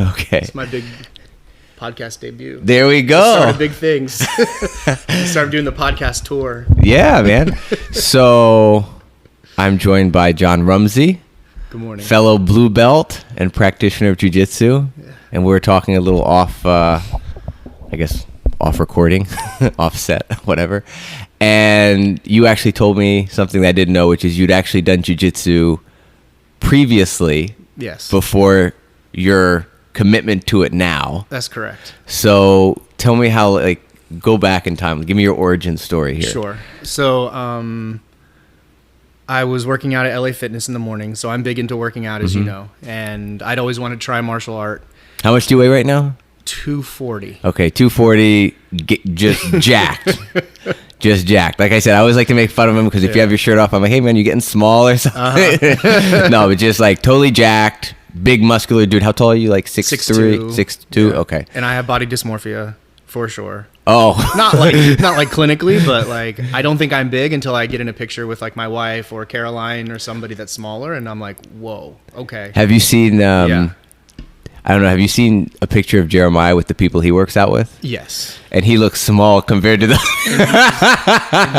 Okay. It's my big podcast debut. There we go. Started big things. Started doing the podcast tour. Yeah, man. So I'm joined by John Rumsey. Good morning. Fellow blue belt and practitioner of Jiu-Jitsu. Yeah. And we're talking a little off, off recording, offset, whatever. And you actually told me something that I didn't know, which is you'd actually done Jiu-Jitsu previously. Yes. Before your commitment to it now. That's correct. So tell me how, go back in time. Give me your origin story here. Sure. So I was working out at LA Fitness in the morning, so I'm big into working out, as you know. And I'd always wanted to try martial art. How much do you weigh right now? 240. Okay, 240, just jacked. Just jacked. Like I said, I always like to make fun of him because if you have your shirt off, I'm like, hey, man, you're getting small or something. No, but just totally jacked, big muscular dude. How tall are you? 6'3"? 6'2"? Yeah. Okay. And I have body dysmorphia, for sure. Oh. Not clinically, but I don't think I'm big until I get in a picture with my wife or Caroline or somebody that's smaller, and I'm like, whoa, okay. Have you seen, I don't know, have you seen a picture of Jeremiah with the people he works out with? Yes. And he looks small compared to the...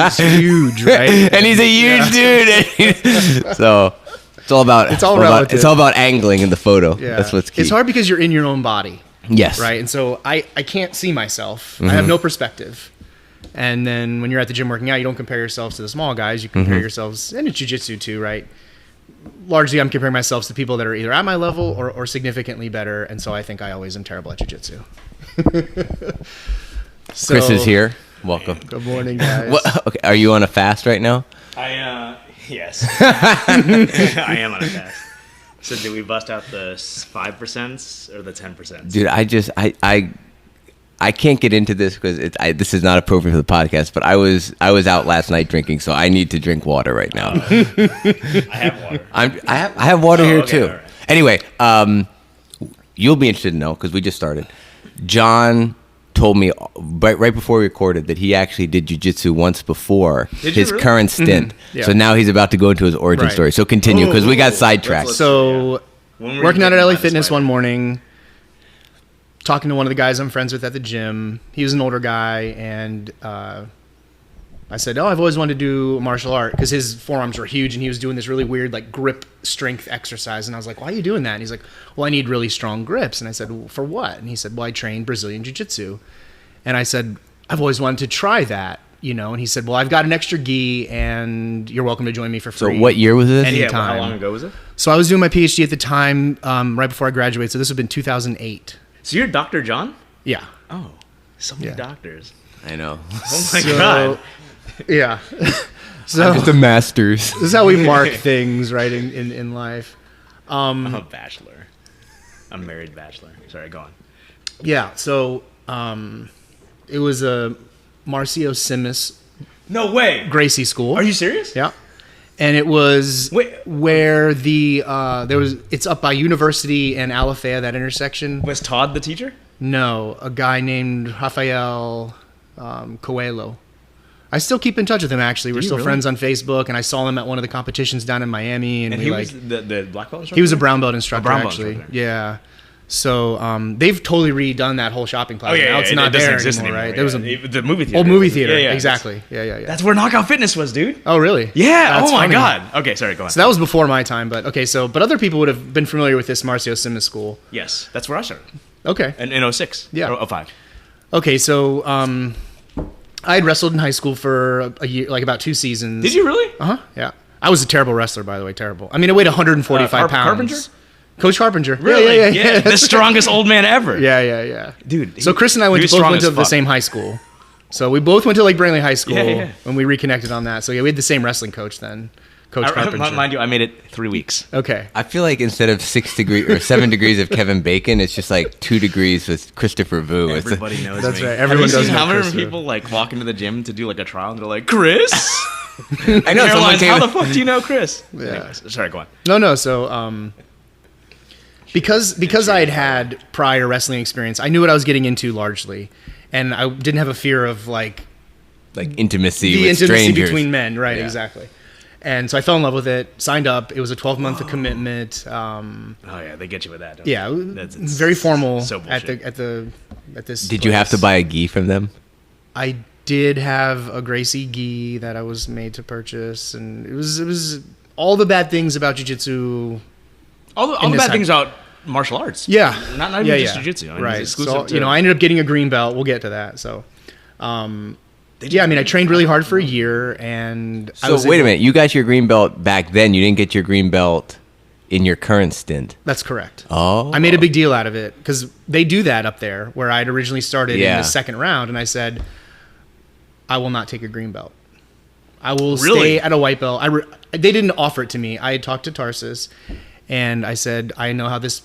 He's huge, right? And he's a huge dude. So it's all about... It's all relative. It's all about angling in the photo. Yeah. That's what's key. It's hard because you're in your own body. Yes. Right? And so I can't see myself. I have no perspective. And then when you're at the gym working out, you don't compare yourselves to the small guys. You compare yourselves, and in jiu-jitsu too, right? Largely, I'm comparing myself to people that are either at my level or significantly better. And so I think I always am terrible at jiu-jitsu. Chris is here. Welcome. Good morning, guys. Okay, are you on a fast right now? Yes. I am on a fast. So did we bust out the 5% or the 10%? Dude, I can't get into this because this is not appropriate for the podcast. But I was out last night drinking, so I need to drink water right now. I have water. I have water here okay, too. right. Anyway, you'll be interested to know because we just started. John told me right before we recorded that he actually did jiu-jitsu once before his really? current stint. Yeah. So now he's about to go into his origin story. So continue because we got sidetracked. So When were working you out at getting LA by the Fitness spider? one morning, talking to one of the guys I'm friends with at the gym. He was an older guy, and I said, I've always wanted to do martial art because his forearms were huge, and he was doing this really weird grip strength exercise. And I was like, why are you doing that? And he's like, well, I need really strong grips. And I said, well, for what? And he said, well, I train Brazilian Jiu-Jitsu. And I said, I've always wanted to try that, And he said, well, I've got an extra gi, and you're welcome to join me for free. So what year was this? Anytime. How long ago was it? So I was doing my PhD at the time, right before I graduated. So this would have been 2008. So you're Dr. John? Yeah. Oh, so many doctors. I know. Oh my God. Yeah. So I'm just a master's. this is how we mark things, right, in life. I'm a bachelor. I'm a married bachelor. Sorry, go on. Yeah. So it was a Marcio Simis No way. Gracie school. Are you serious? Yeah. And it was Wait. where it's up by University and Alafaya, that intersection. Was Todd the teacher? No, a guy named Rafael Coelho. I still keep in touch with him, actually. We're still really? friends on Facebook, and I saw him at one of the competitions down in Miami. And And he was the black belt instructor? he was a brown belt instructor, brown belt actually. instructor. Yeah. So they've totally redone that whole shopping plaza. Now it's not it doesn't there exist anymore, right? Yeah. There was the movie theater. old movie theater. Yeah, Exactly. Yeah. That's where Knockout Fitness was, dude. Oh, really? Yeah. That's oh my funny. God. Okay, sorry. Go on. So that was before my time, but okay. But other people would have been familiar with this Marcio Simis school. Yes, that's where I started. Okay. And in 06. Yeah. Or 05. Okay. So I had wrestled in high school for a year, about 2 seasons. Did you really? Yeah. I was a terrible wrestler, by the way. Terrible. I mean, I weighed 145 pounds. Carpenter? Coach Carpenter. Really? Yeah. The strongest old man ever. Yeah. Dude. So Chris and I both went to the same high school. So we both went to Lake Brantley High School when we reconnected on that. So yeah, we had the same wrestling coach then, Coach Carpenter. Mind you, I made it 3 weeks. Okay. I feel like instead of 6 degrees or 7 degrees of Kevin Bacon, it's just 2 degrees with Christopher Vu. Everybody knows That's me. right. Everyone Have you does seen know how many Chris Vu. people walk into the gym to do a trial and they're like, Chris? I know. Someone Caroline's, came, how the fuck do you know Chris? Yeah. Anyways, sorry, go on. No. So because I had prior wrestling experience, I knew what I was getting into largely, and I didn't have a fear of intimacy the with intimacy strangers. between men. Right. Yeah. Exactly. And so I fell in love with it, signed up. It was a 12-month commitment. Oh yeah, they get you with that. Don't Yeah, they? It's very formal so at bullshit. this. Did you have to place. buy a gi from them? I did have a Gracie gi that I was made to purchase, and it was all the bad things about jiu-jitsu. All the bad things about martial arts. Yeah, Not even just jiu-jitsu. I mean, right. it's exclusive So I ended up getting a green belt. We'll get to that. So, I trained really hard for a year, and So wait a minute, you got your green belt back then. You didn't get your green belt in your current stint. That's correct. Oh, I made a big deal out of it because they do that up there where I'd originally started in Yeah. the second round, and I said, I will not take a green belt. I will Really? stay at a white belt. They didn't offer it to me. I had talked to Tarsus, and I said, I know how this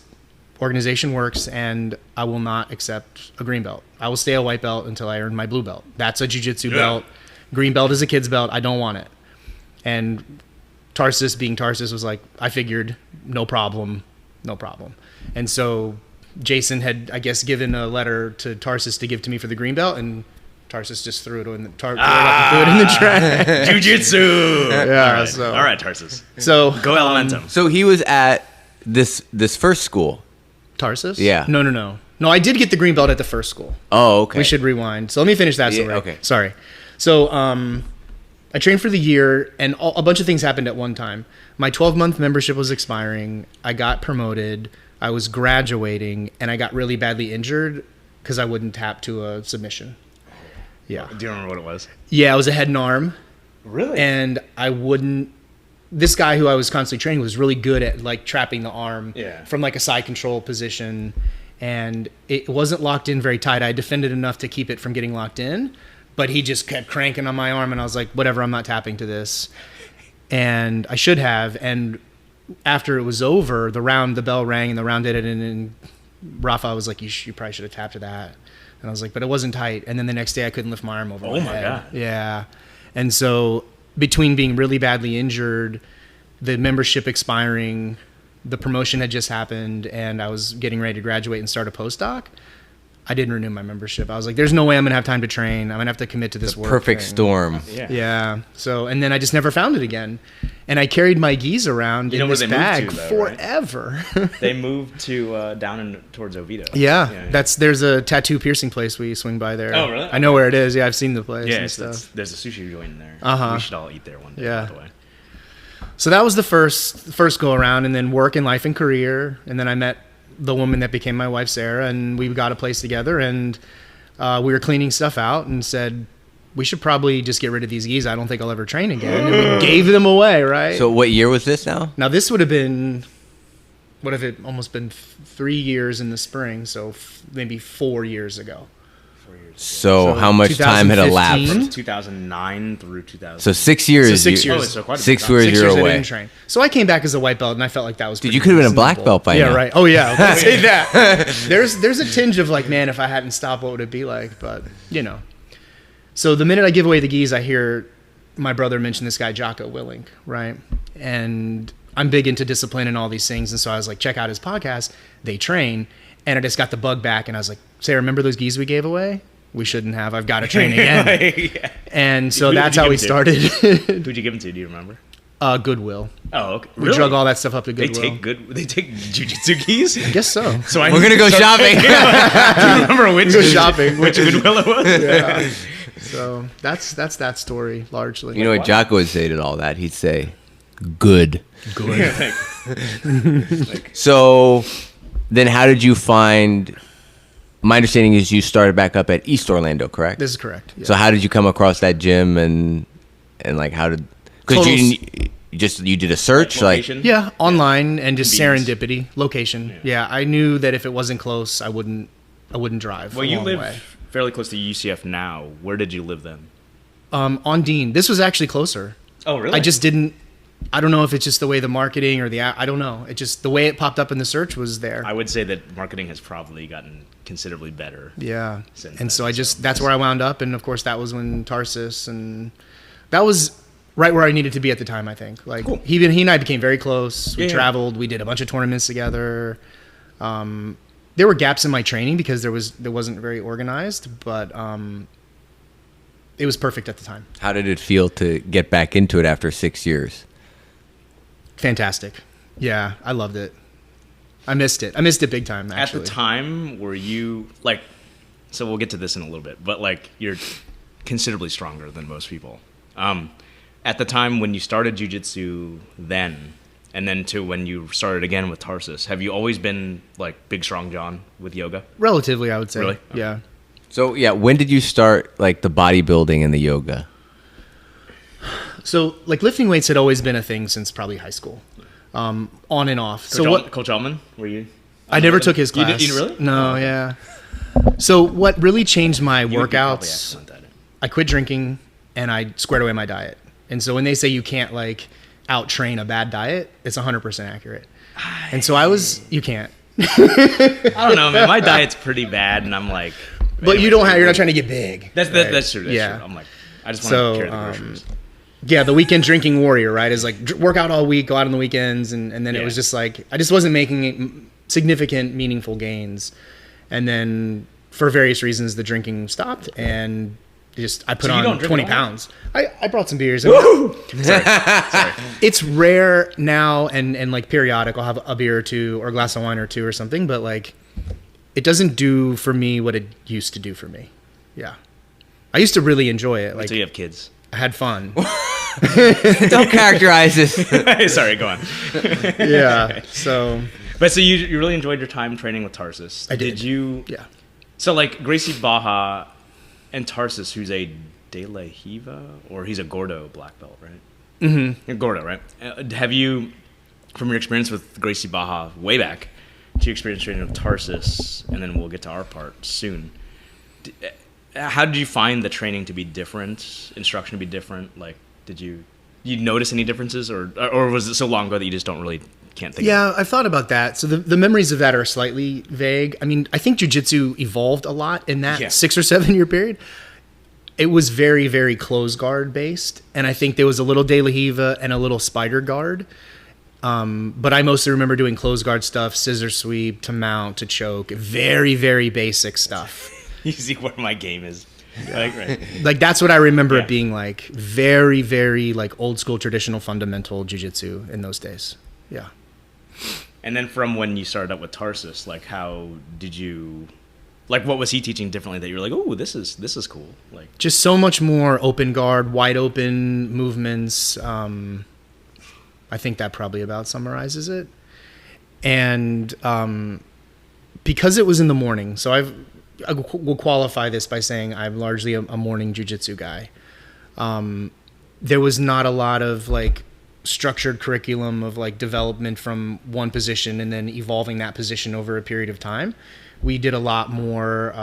organization works, and I will not accept a green belt. I will stay a white belt until I earn my blue belt. That's a jiu-jitsu belt. Green belt is a kid's belt. I don't want it. And Tarsus, being Tarsus, was like, I figured, no problem. And so Jason had, I guess, given a letter to Tarsus to give to me for the green belt, and Tarsus just threw it in the threw it in the trash. Jiu-jitsu. Yeah. All right, Tarsus. So Go Elementum. so he was at this first school. Tarsus? Yeah. No. No, I did get the green belt at the first school. Oh, okay. We should rewind. So let me finish that Yeah, story. okay. Sorry. So I trained for the year, and a bunch of things happened at one time. My 12-month membership was expiring. I got promoted. I was graduating, and I got really badly injured because I wouldn't tap to a submission. Yeah. Do you remember what it was? Yeah, it was a head and arm. Really? And I wouldn't. This guy who I was constantly training was really good at like trapping the arm from like a side control position, and it wasn't locked in very tight. I defended enough to keep it from getting locked in, but he just kept cranking on my arm, and I was like, whatever, I'm not tapping to this. And I should have. And after it was over, the bell rang, and the round ended, and Rafa was like, you probably should have tapped to that. And I was like, but it wasn't tight. And then the next day I couldn't lift my arm over my head. God. Yeah. And so between being really badly injured, the membership expiring, the promotion had just happened, and I was getting ready to graduate and start a postdoc, I didn't renew my membership. I was like, there's no way I'm going to have time to train. I'm going to have to commit to this work. Perfect thing. storm. Yeah. So, and then I just never found it again. And I carried my gis around in this bag forever. Right? They moved to down towards Oviedo. Yeah. There's a tattoo piercing place we swing by there. Oh, really? I know where it is. Yeah, I've seen the place Yeah, and stuff. there's a sushi joint there. We should all eat there one day, Yeah. by the way. So that was the first go around, and then work and life and career. And then I met the woman that became my wife, Sarah, and we got a place together, and we were cleaning stuff out and said, we should probably just get rid of these gis. I don't think I'll ever train again. And we gave them away, right? So what year was this now? Now this would have it almost been 3 years in the spring, so maybe 4 years ago. So how much time had 2015? elapsed? From 2009 through 2000. So 6 years. So 6 you- years. Oh, so quite a bit 6 of time. years 6 you're years I away. didn't train. So I came back as a white belt, and I felt like that was Dude, pretty you could have been a black reasonable. belt by yeah, now. right. Oh yeah, I was gonna say that. There's a tinge of like, man, if I hadn't stopped, what would it be like? But So the minute I give away the gis, I hear my brother mention this guy Jocko Willink, right? And I'm big into discipline and all these things, and so I was like, check out his podcast. They train, and I just got the bug back, and I was like, say, remember those gis we gave away? We shouldn't have. I've got to train again. Yeah. And so Who did that's you how give we it to? started. Who'd you give them to? Do you remember? Goodwill. Oh, okay. We drug all that stuff up to They Goodwill. They take jiu-jitsu gis? I guess so. So We're gonna go shopping. Do you remember which Go shopping. which Goodwill it was? Yeah. So that's that story largely. You know what Jocko would say to all that? He'd say, "Good." Good. So then, how did you find? My understanding is you started back up at East Orlando, correct? This is correct. Yeah. So how did you come across that gym and like how did? Because you did a search like Location? Yeah, online and just Convenience. serendipity, location. Yeah, I knew that if it wasn't close, I wouldn't drive. Well, a you long live way. fairly close to UCF now. Where did you live then? On Dean. This was actually closer. Oh, really? I just didn't. I don't know if it's just the way the marketing or I don't know. It just the way it popped up in the search was there. I would say that marketing has probably gotten considerably better. Yeah. Since And so then, I just that's where I wound up, and of course that was when Tarsus, and that was right where I needed to be at the time, I think. Like Cool. he and I became very close. We Yeah. traveled, we did a bunch of tournaments together. There were gaps in my training because there wasn't very organized, but it was perfect at the time. how did it feel to get back into it after 6 years? Fantastic. Yeah, I loved it. I missed it. I missed it big time, actually. At the time, were you, like, so we'll get to this in a little bit, but, like, you're considerably stronger than most people. At the time when you started jiu-jitsu then, and then to when you started again with Tarsus, have you always been, like, big, strong John with yoga? Relatively, I would say. Really? Okay. Yeah. So, yeah, when did you start, like, the bodybuilding and the yoga? So, like, lifting weights had always been a thing since probably high school, on and off. Coach Altman, were you? I never took his class. You really? No, yeah. So what really changed my You would be probably workouts, excellent at it. I quit drinking and I squared away my diet. And so when they say you can't, like, out-train a bad diet, it's 100% accurate. And so you can't. I don't know, man. My diet's pretty bad, and I'm like... But you're not trying to get big. That's right? That's true. Yeah. True. I'm like, I just want to carry the groceries. Yeah, the weekend drinking warrior, right? Is like work out all week, go out on the weekends, and then it was just like I just wasn't making significant, meaningful gains. And then for various reasons, the drinking stopped, and I put on 20 pounds. I brought some beers. Sorry. It's rare now, and like periodic, I'll have a beer or two, or a glass of wine or two, or something. But like, it doesn't do for me what it used to do for me. Yeah, I used to really enjoy it. Like, until you have kids. I had fun. Don't characterize this. Sorry, go on. Yeah. So you really enjoyed your time training with Tarsus. I did. Did you? Yeah. So like Gracie Baja and Tarsus, who's a De La Hiva, or he's a Gordo black belt, right? Mm-hmm. Gordo, right? Have you, from your experience with Gracie Baja way back, to your experience training with Tarsus, and then we'll get to our part soon. How did you find the training to be different, instruction to be different? Like, did you notice any differences, or was it so long ago that you just can't think of it? Yeah, I've thought about that. So the memories of that are slightly vague. I mean, I think jiu-jitsu evolved a lot in that 6 or 7 year period. It was very, very close guard based, and I think there was a little De La Hiva and a little spider guard. But I mostly remember doing close guard stuff, scissor sweep to mount to choke, very, very basic stuff. You see what my game is. Right. Like that's what I remember it being like. Very, very like old school traditional fundamental jiu-jitsu in those days. Yeah. And then from when you started up with Tarsus, like how did you, like what was he teaching differently that you were like, oh, this is cool? Like just so much more open guard, wide open movements. I think that probably about summarizes it. And because it was in the morning, so I will qualify this by saying I'm largely a morning jiu-jitsu guy. There was not a lot of like structured curriculum of like development from one position and then evolving that position over a period of time. We did a lot more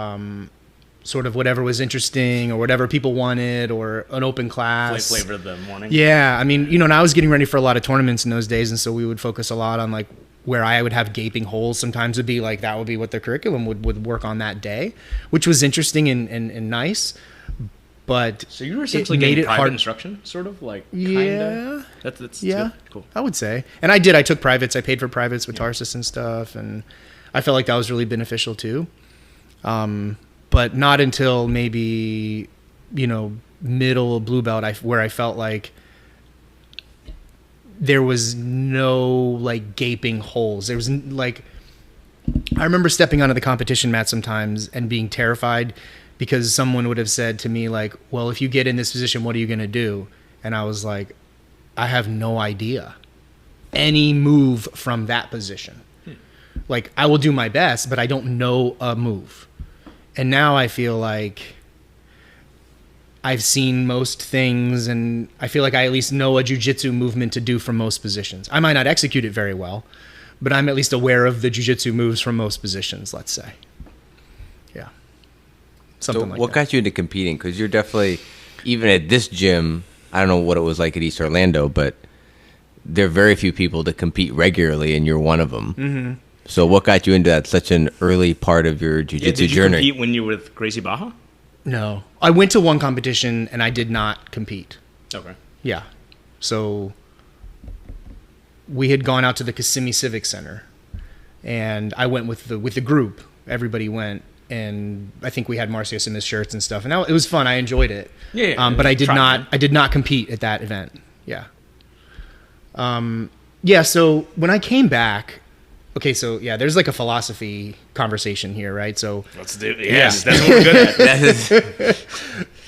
sort of whatever was interesting or whatever people wanted or an open class. Flavor of the morning. Yeah. I mean, and I was getting ready for a lot of tournaments in those days. And so we would focus a lot on like where I would have gaping holes. Sometimes it'd be like, that would be what the curriculum would work on that day, which was interesting and nice. But so you were essentially getting private instruction, sort of like, yeah, that's yeah, cool. I would say, and I did. I took privates. I paid for privates with Tarsus and stuff, and I felt like that was really beneficial too. But not until maybe middle blue belt, where I felt like there was no like gaping holes. There was like, I remember stepping onto the competition mat sometimes and being terrified because someone would have said to me like, well, if you get in this position, what are you going to do? And I was like, I have no idea any move from that position. Like I will do my best, but I don't know a move. And now I feel like I've seen most things and I feel like I at least know a jiu-jitsu movement to do from most positions. I might not execute it very well, but I'm at least aware of the jiu-jitsu moves from most positions, let's say. Yeah. Something like what that. got you into competing? Because you're definitely, even at this gym, I don't know what it was like at East Orlando, but there are very few people that compete regularly, and you're one of them. Mm-hmm. So what got you into that such an early part of your jiu-jitsu journey? Did you compete when you were with Gracie Baja? No. I went to one competition, and I did not compete. Okay. Yeah. So we had gone out to the Kissimmee Civic Center, and I went with the group. Everybody went. And I think we had Marcio Simmons shirts and stuff, and it was fun. I enjoyed it. Yeah. But I did not compete at that event. Yeah. Yeah, so when I came back, okay, so yeah, there's like a philosophy conversation here, right? So Let's do it. Yes, that's what we're good at.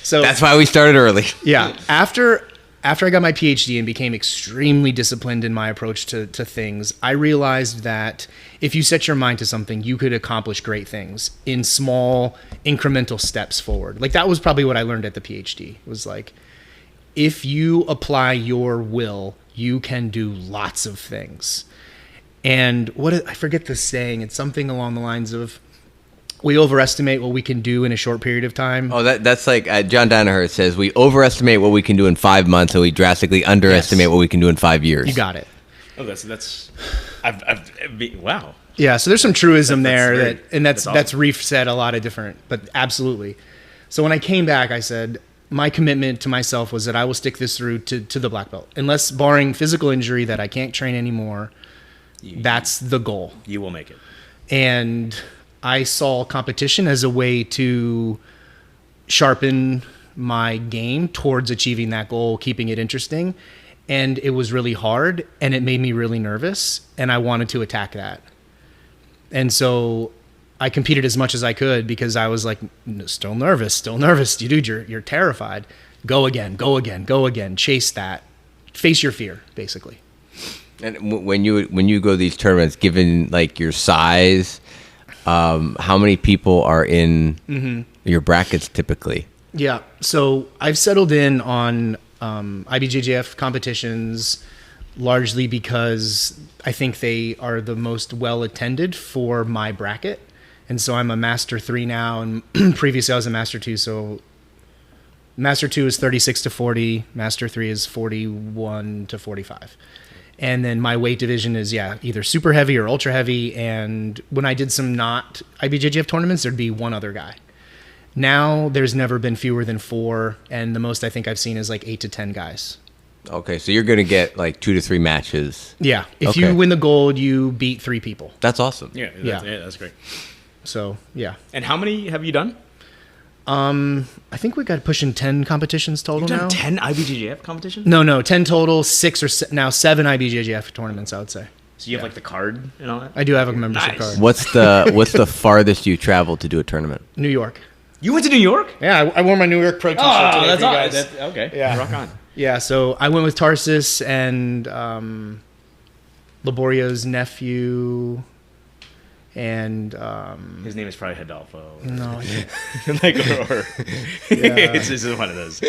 so That's why we started early. yeah, after I got my PhD and became extremely disciplined in my approach to things, I realized that if you set your mind to something, you could accomplish great things in small incremental steps forward. Like that was probably what I learned at the PhD. Was like, if you apply your will, you can do lots of things. And I forget the saying. It's something along the lines of, we overestimate what we can do in a short period of time. Oh, that's like John Danaher says, we overestimate what we can do in 5 months, and we drastically underestimate what we can do in 5 years. You got it. Oh, wow. Yeah, so there's some truism there that's that's awesome. Reef said a lot of different, but absolutely. So when I came back, I said my commitment to myself was that I will stick this through to the black belt, unless barring physical injury that I can't train anymore. That's the goal. You will make it. And I saw competition as a way to sharpen my game towards achieving that goal, keeping it interesting. And it was really hard, and it made me really nervous, and I wanted to attack that. And so I competed as much as I could because I was like, still nervous. Dude, you're terrified. Go again. Chase that. Face your fear, basically. And when you go to these tournaments, given like your size, how many people are in your brackets typically? Yeah, so I've settled in on IBJJF competitions largely because I think they are the most well attended for my bracket. And so I'm a Master 3 now, and previously I was a Master 2. So Master 2 is 36 to 40, Master 3 is 41 to 45. And then my weight division is, either super heavy or ultra heavy. And when I did some not IBJJF tournaments, there'd be one other guy. Now there's never been fewer than 4, and the most I think I've seen is like 8 to 10 guys. Okay, so you're going to get like 2 to 3 matches. Yeah, if you win the gold, you beat 3 people. That's awesome. Yeah, that's great. So, yeah. And how many have you done? I think we got pushing 10 competitions total You've done now. 10 IBJJF competitions? No, 10 total, 6 or now 7 IBJJF tournaments, I would say. So you have like the card and all that? I do have a membership Nice. card. What's the farthest you traveled to do a tournament? New York. You went to New York? Yeah, I wore my New York protein shirt today that's for you awesome. guys. Okay. Yeah. Rock on. Yeah, so I went with Tarsus and Laborio's nephew, and His name is probably Hidalgo. no, It's just one of those.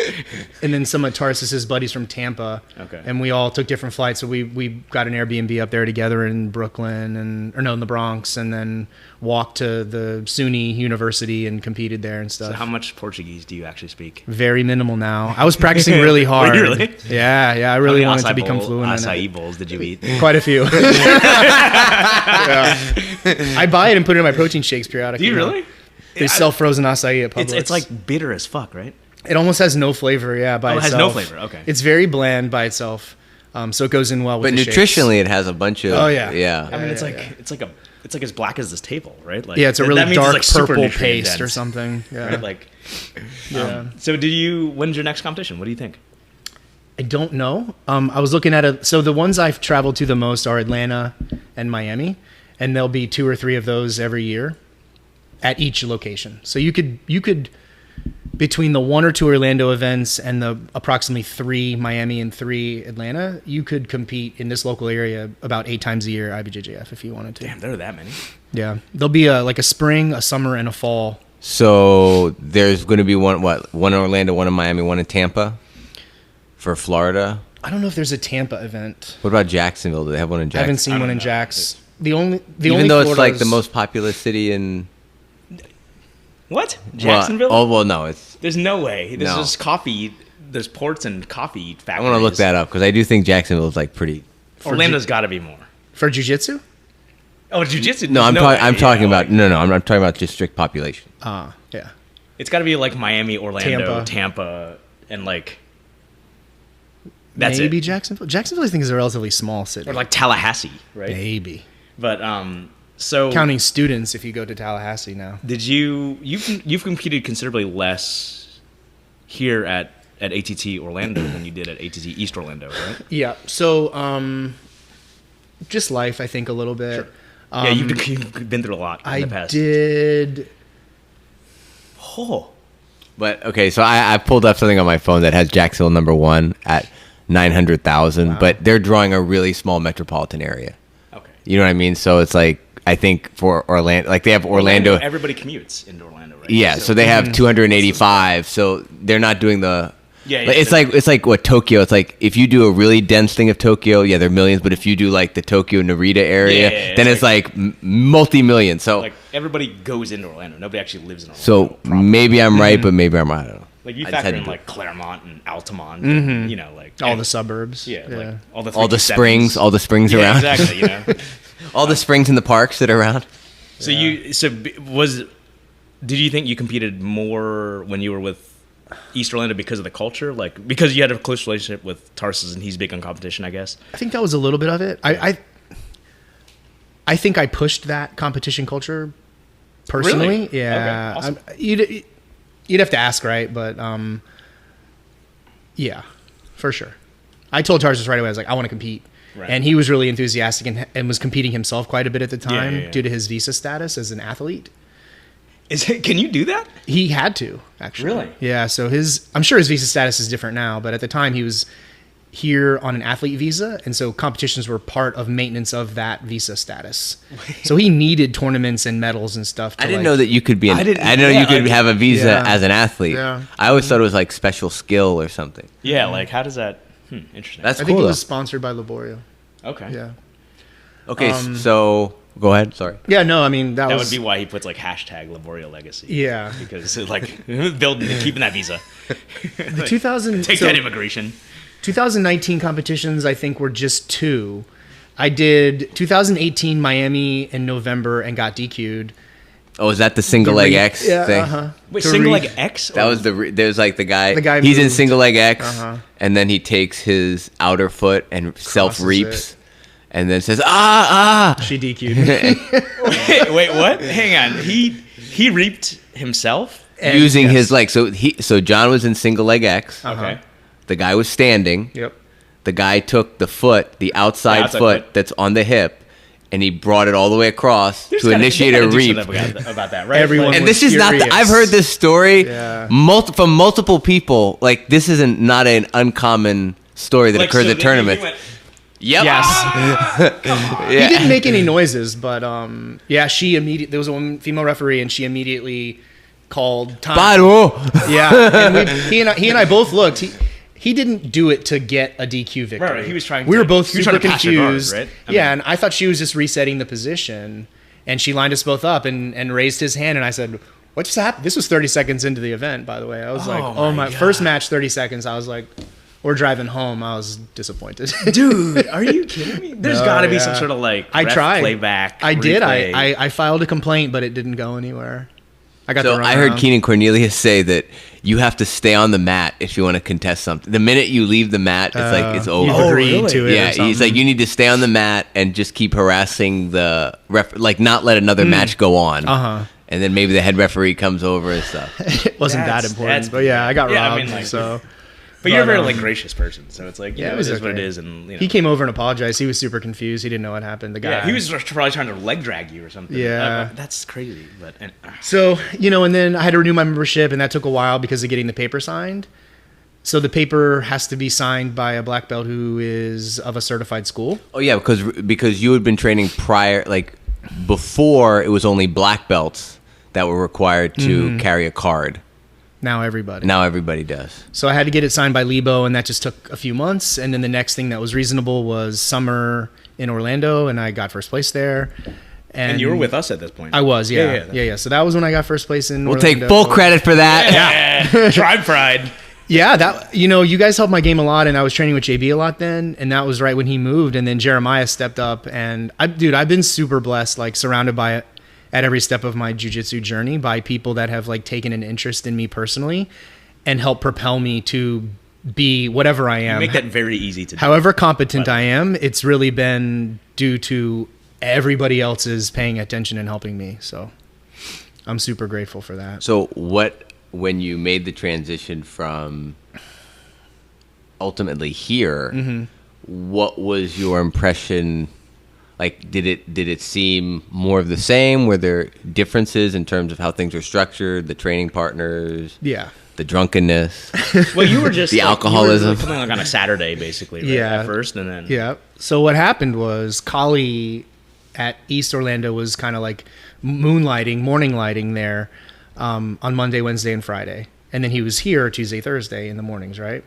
and then some of Tarsus's buddies from Tampa. Okay. And we all took different flights, so we got an Airbnb up there together in Brooklyn in the Bronx, and then walked to the SUNY University and competed there and stuff. So how much Portuguese do you actually speak? Very minimal now. I was practicing really hard. Really? Yeah, I really How many wanted to acai become bowl- fluent in acai it. bowls did you eat? Quite a few. Yeah. I buy it and put it in my protein shakes periodically. Do you really? They sell frozen acai at Publix. It's like bitter as fuck, right? It almost has no flavor, by Oh, it itself. has no flavor, okay. It's very bland by itself, so it goes in well with But the shakes. nutritionally, it has a bunch of. Oh, yeah. Yeah. I mean, it's yeah. like as black as this table, right? Like, Yeah, it's a that really means it's, dark like, super purple nutrient paste or dense, something. Yeah. Right? Like, Yeah. So when's your next competition? What do you think? I don't know. I was looking at so the ones I've traveled to the most are Atlanta and Miami, and there'll be 2 or 3 of those every year at each location. So you could between the 1 or 2 Orlando events and the approximately 3 Miami and 3 Atlanta, you could compete in this local area about 8 times a year IBJJF if you wanted to. Damn, there are that many. Yeah, there'll be a spring, a summer, and a fall. So there's going to be one in Orlando, one in Miami, one in Tampa for Florida. I don't know if there's a Tampa event. What about Jacksonville? Do they have one in I Jacksonville? haven't seen one in know. Jax. The only Even though it's like Florida's- the most populous city in What? Jacksonville? No, it's. There's no way. There's No. just coffee. There's ports and coffee I factories. want to look that up because I do think Jacksonville is like pretty. Orlando's got to be more. for jiu-jitsu. Oh, jiu-jitsu? No, I'm talking about I'm talking about just strict population. Yeah. It's got to be like Miami, Orlando, Tampa. Tampa, and like that's Maybe it. Jacksonville. Jacksonville, I think, is a relatively small city. Or like Tallahassee, right? Maybe. But so Counting students if you go to Tallahassee now. did you've competed considerably less here at ATT Orlando than you did at ATT East Orlando, right? Yeah. So just life, I think, a little bit. Sure. Yeah, you've been through a lot in the past. I did. Oh. But okay, so I pulled up something on my phone that has Jacksonville #1 at 900,000, but they're drawing a really small metropolitan area. Okay. You know what I mean? So it's like, I think for Orlando, like they have Orlando. Everybody commutes into Orlando, right? Yeah, so they have 285. So they're not doing the. Yeah, it's like what Tokyo. It's like if you do a really dense thing of Tokyo, yeah, they're millions. But if you do like the Tokyo Narita area, then it's like multi-million. So like everybody goes into Orlando. Nobody actually lives in Orlando. So maybe I'm right, but maybe I'm right. I don't know. Like you factor in like Claremont and Altamont, and, you know, like All the suburbs. Yeah, like all the springs yeah, around. Exactly. You know, all the springs in the parks that are around. So did you think you competed more when you were with East Orlando because of the culture, like because you had a close relationship with Tarsus and he's big on competition, I guess? I think that was a little bit of it. I think I pushed that competition culture personally. Really? Yeah. Okay, awesome. You'd have to ask, right? But yeah, for sure. I told Tarsus right away, I was like, I want to compete. Right. And he was really enthusiastic and was competing himself quite a bit at the time due to his visa status as an athlete. Can you do that? He had to, actually. Really? Yeah, so I'm sure his visa status is different now, but at the time he was here on an athlete visa, and so competitions were part of maintenance of that visa status. So he needed tournaments and medals and stuff. I didn't know that you could be. I didn't know you could have a visa as an athlete. Yeah. I always thought it was like special skill or something. Yeah, like how does that? Interesting. That's I cool. think it was sponsored by Laborio. Okay. Yeah. Okay, so go ahead. Sorry. Yeah, no, I mean that would be why he puts like hashtag Laborio Legacy. Yeah, because like keeping that visa. The 2000 take that immigration. 2019 competitions, I think, were just 2. I did 2018 Miami in November and got DQ'd. Oh, is that the single leg X thing? Uh-huh. Wait, single leg X? That was there's like the guy he's moved. in single leg X, and then he takes his outer foot and self reaps, and then says She DQ'd. wait, what? Hang on. He reaped himself using his leg. So John was in single leg X. Okay. The guy was standing. Yep. The guy took the outside foot that's on the hip, and he brought it all the way across to initiate a reap. About that, right? Everyone and was this is furious. not. I've heard this story from multiple people. Like this isn't not an uncommon story that occurs at tournaments. Yep. Yes. He didn't make any noises, but she immediately. There was one female referee, and she immediately called time. Yeah, and he and I both looked. He didn't do it to get a DQ victory. Right. He was trying. We were both super confused. Guard, right? And I thought she was just resetting the position, and she lined us both up and raised his hand, and I said, "What just happened?" This was 30 seconds into the event, by the way. I was my first match, 30 seconds. I was like, we're driving home. I was disappointed. Dude, are you kidding me? There's got to be some sort of like I tried playback. I did. I filed a complaint, but it didn't go anywhere. I heard Keenan Cornelius say that you have to stay on the mat if you want to contest something. The minute you leave the mat, it's like it's over. You've agreed to it. Yeah, he's like, you need to stay on the mat and just keep harassing the ref, like not let another match go on. And then maybe the head referee comes over and stuff. It wasn't that important, but I got robbed. But you're a very gracious person, so it's like it is okay. what it is. And he came over and apologized. He was super confused. He didn't know what happened. The guy, he was probably trying to leg drag you or something. Yeah, that's crazy. But so and then I had to renew my membership, and that took a while because of getting the paper signed. So the paper has to be signed by a black belt who is of a certified school. Oh yeah, because you had been training prior, like before, it was only black belts that were required to carry a card. Now everybody does. So I had to get it signed by Lebo, and that just took a few months. And then the next thing that was reasonable was summer in Orlando, and I got first place there. And you were with us at this point. I was, yeah. So that was when I got first place in Orlando. We'll take full credit for that. Yeah. Tribe pride. Yeah, that you guys helped my game a lot, and I was training with JB a lot then, and that was right when he moved, and then Jeremiah stepped up, and I've been super blessed, like surrounded by it. At every step of my jiu-jitsu journey by people that have like taken an interest in me personally and help propel me to be whatever I am. You make that very easy to do. However competent I am, it's really been due to everybody else's paying attention and helping me. So I'm super grateful for that. So when you made the transition from ultimately here, what was your impression Like, did it seem more of the same? Were there differences in terms of how things are structured, the training partners? Yeah. The drunkenness. Well, you were just the alcoholism. You were coming like on a Saturday, basically, right? Yeah. At first, and then So what happened was Kali at East Orlando was kind of like moonlighting, morning lighting there on Monday, Wednesday, and Friday, and then he was here Tuesday, Thursday in the mornings, right?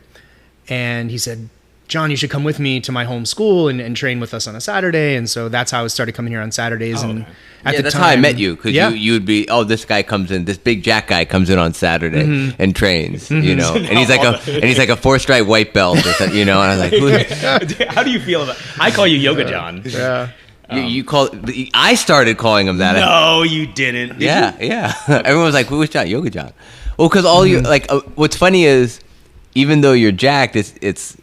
And he said, John, you should come with me to my home school and train with us on a Saturday. And so that's how I started coming here on Saturdays. And at the that's time, how I met you, because you would be, this guy comes in, this big Jack guy comes in on Saturday and trains, you know, and he's like a 4-stripe white belt, or something, you know, and I was like, how do you feel about? I call you Yoga John. Yeah. I started calling him that. No, you didn't. Yeah. Everyone was like, "Who was John? Yoga John." Well, because all you like, what's funny is, even though you're jacked, it's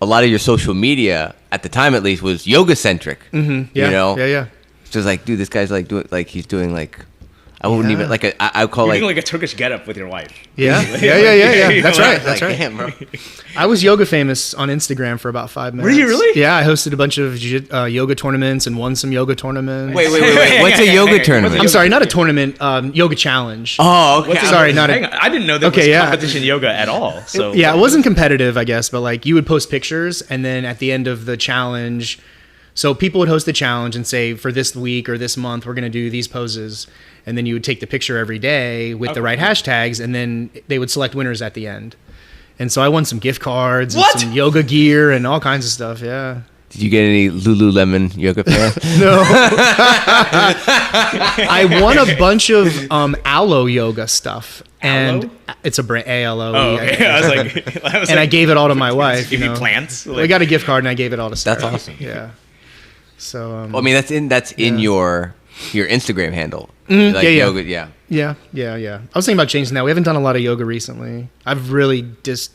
a lot of your social media at the time, at least, was yoga centric. Yeah. You know. Yeah. So it's like, dude, this guy's like doing like he's doing like. I wouldn't even like I call You're like doing like a Turkish getup with your wife. Yeah. That's right. That's right. Damn, bro. I was yoga famous on Instagram for about 5 minutes. Were you really? Yeah, I hosted a bunch of yoga tournaments and won some yoga tournaments. Wait. What's a yoga tournament? I'm sorry, not a tournament. Yoga challenge. Oh, okay. Sorry, not Hang a. on. I didn't know there was competition yoga at all. So Yeah, it wasn't competitive, I guess, but like you would post pictures, and then at the end of the challenge, so people would host the challenge and say, for this week or this month, we're going to do these poses. And then you would take the picture every day with the right hashtags, and then they would select winners at the end. And so I won some gift cards and some yoga gear and all kinds of stuff. Yeah. Did you get any Lululemon yoga pants? No. I won a bunch of Aloe yoga stuff. And it's a brand, ALOE. Oh, okay. I gave it all to my wife. Give you plants. I got a gift card and I gave it all to Sarah. That's awesome. Yeah. So I mean, that's in your Instagram handle. Yoga, yeah. Yeah. I was thinking about changing that. We haven't done a lot of yoga recently. I've really just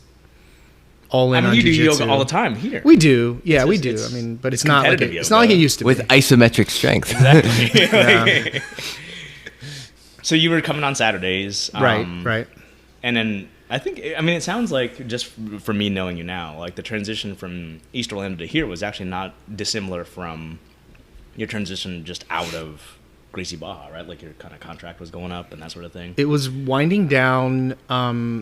all in on you do jiu-jitsu. yoga all the time here. We do. Yeah, we do. I mean, but it's not like it's not like it used to with be. isometric strength. Exactly. So you were coming on Saturdays. Right. And then it sounds like, just for me knowing you now, like the transition from East Orlando to here was actually not dissimilar from your transition just out of Gracie Baja, right? Like your kind of contract was going up and that sort of thing. It was winding down.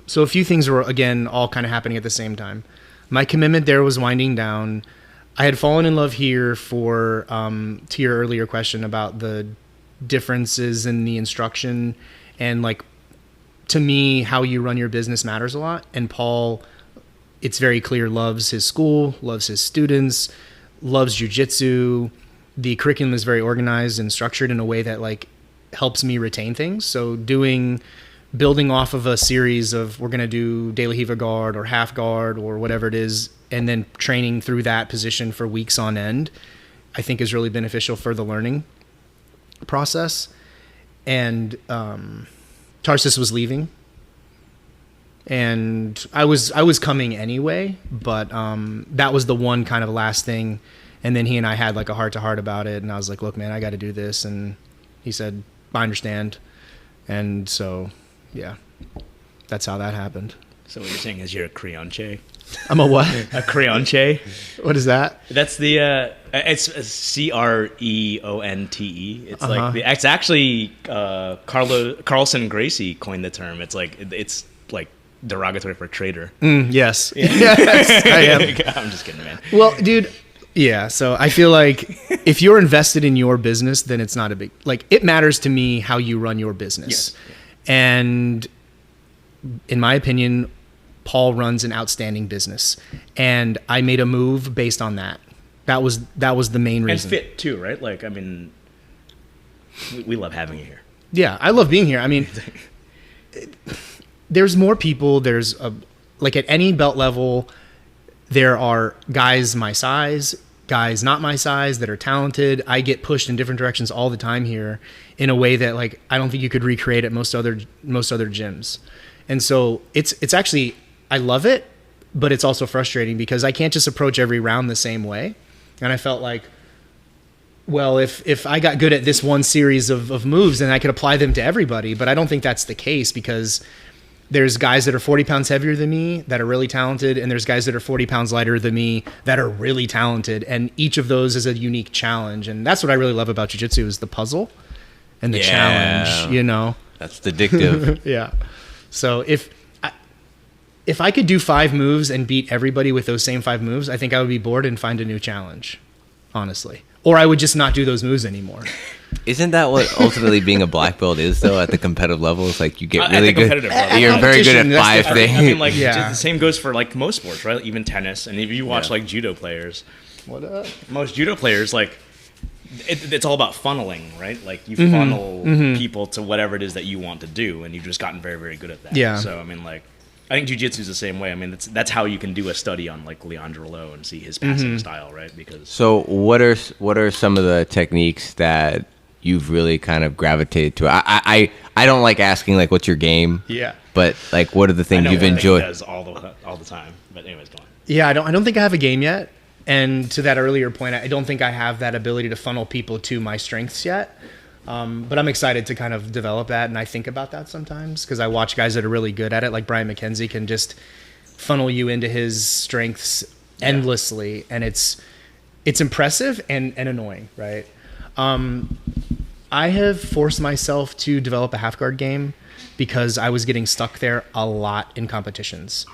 So a few things were, again, all kind of happening at the same time. My commitment there was winding down. I had fallen in love here to your earlier question about the differences in the instruction, and like, to me, how you run your business matters a lot. And Paul, it's very clear, loves his school, loves his students, loves jiu-jitsu. The curriculum is very organized and structured in a way that like helps me retain things. So building off of a series of, we're going to do De La Riva guard or half guard or whatever it is, and then training through that position for weeks on end, I think is really beneficial for the learning process. And Tarsus was leaving, and I was coming anyway, but that was the one kind of last thing. And then he and I had like a heart-to-heart about it, and I was like, look, man, I got to do this. And he said, I understand. And so, yeah, that's how that happened. So what you're saying is you're a creonche? I'm a what? A creonche? What is that? That's the, it's CREONTE. It's like, it's actually Carlson Gracie coined the term. It's like derogatory for trader. Yes. Yes, I am. I'm just kidding, man. Well, dude, yeah, so I feel like if you're invested in your business, then it's not a big, like, it matters to me how you run your business. Yes. And in my opinion, Paul runs an outstanding business, and I made a move based on that. That was the main reason. And fit too, right? Like, I mean, we love having you here. Yeah, I love being here. I mean, there's more people. Like at any belt level, there are guys my size, guys not my size that are talented. I get pushed in different directions all the time here in a way that like I don't think you could recreate at most other gyms. And so it's actually, I love it, but it's also frustrating because I can't just approach every round the same way. And I felt like, well, if I got good at this one series of moves, then I could apply them to everybody. But I don't think that's the case, because there's guys that are 40 pounds heavier than me that are really talented, and there's guys that are 40 pounds lighter than me that are really talented, and each of those is a unique challenge. And that's what I really love about jiu-jitsu is the puzzle and the challenge, you know. That's addictive. Yeah. So if I could do 5 moves and beat everybody with those same 5 moves, I think I would be bored and find a new challenge, honestly. Or I would just not do those moves anymore. Isn't that what ultimately being a black belt is, though? At the competitive level, it's like you get really good. You're very good at 5 things. I mean, like the same goes for like most sports, right? Even tennis, and if you watch like judo players, most judo players like it's all about funneling, right? Like you funnel people to whatever it is that you want to do, and you've just gotten very, very good at that. Yeah. So I mean, like I think jiu-jitsu is the same way. I mean, that's how you can do a study on like Leandro Lo and see his passing style, right? Because so what are some of the techniques that you've really kind of gravitated to? I don't like asking like what's your game. Yeah. But like what are the things you've enjoyed? Does all the time. But anyways, go on. Yeah, I don't think I have a game yet. And to that earlier point, I don't think I have that ability to funnel people to my strengths yet. But I'm excited to kind of develop that, and I think about that sometimes because I watch guys that are really good at it, like Brian McKenzie can just funnel you into his strengths endlessly, and it's impressive and annoying, right? I have forced myself to develop a half guard game because I was getting stuck there a lot in competitions.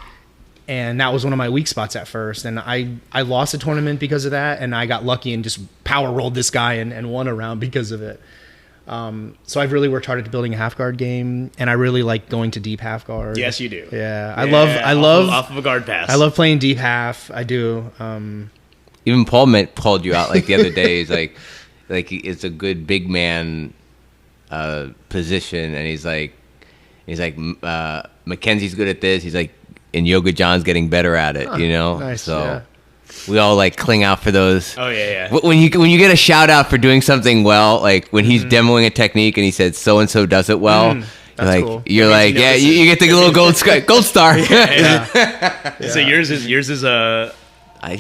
And that was one of my weak spots at first. And I lost a tournament because of that, and I got lucky and just power rolled this guy and won a round because of it. So I've really worked hard at building a half guard game, and I really like going to deep half guard. Yes, you do. Yeah, I love off of a guard pass. I love playing deep half. I do. Even Paul called you out like the other day. He's like it's a good big man position, and he's like Mackenzie's good at this. He's like, and Yoga John's getting better at it. You know, nice, so. Yeah. We all like cling out for those. Oh yeah. When you get a shout out for doing something well, like when he's demoing a technique and he said so and so does it well, cool. You're like, yeah, you get the little gold star. Yeah. So yours is he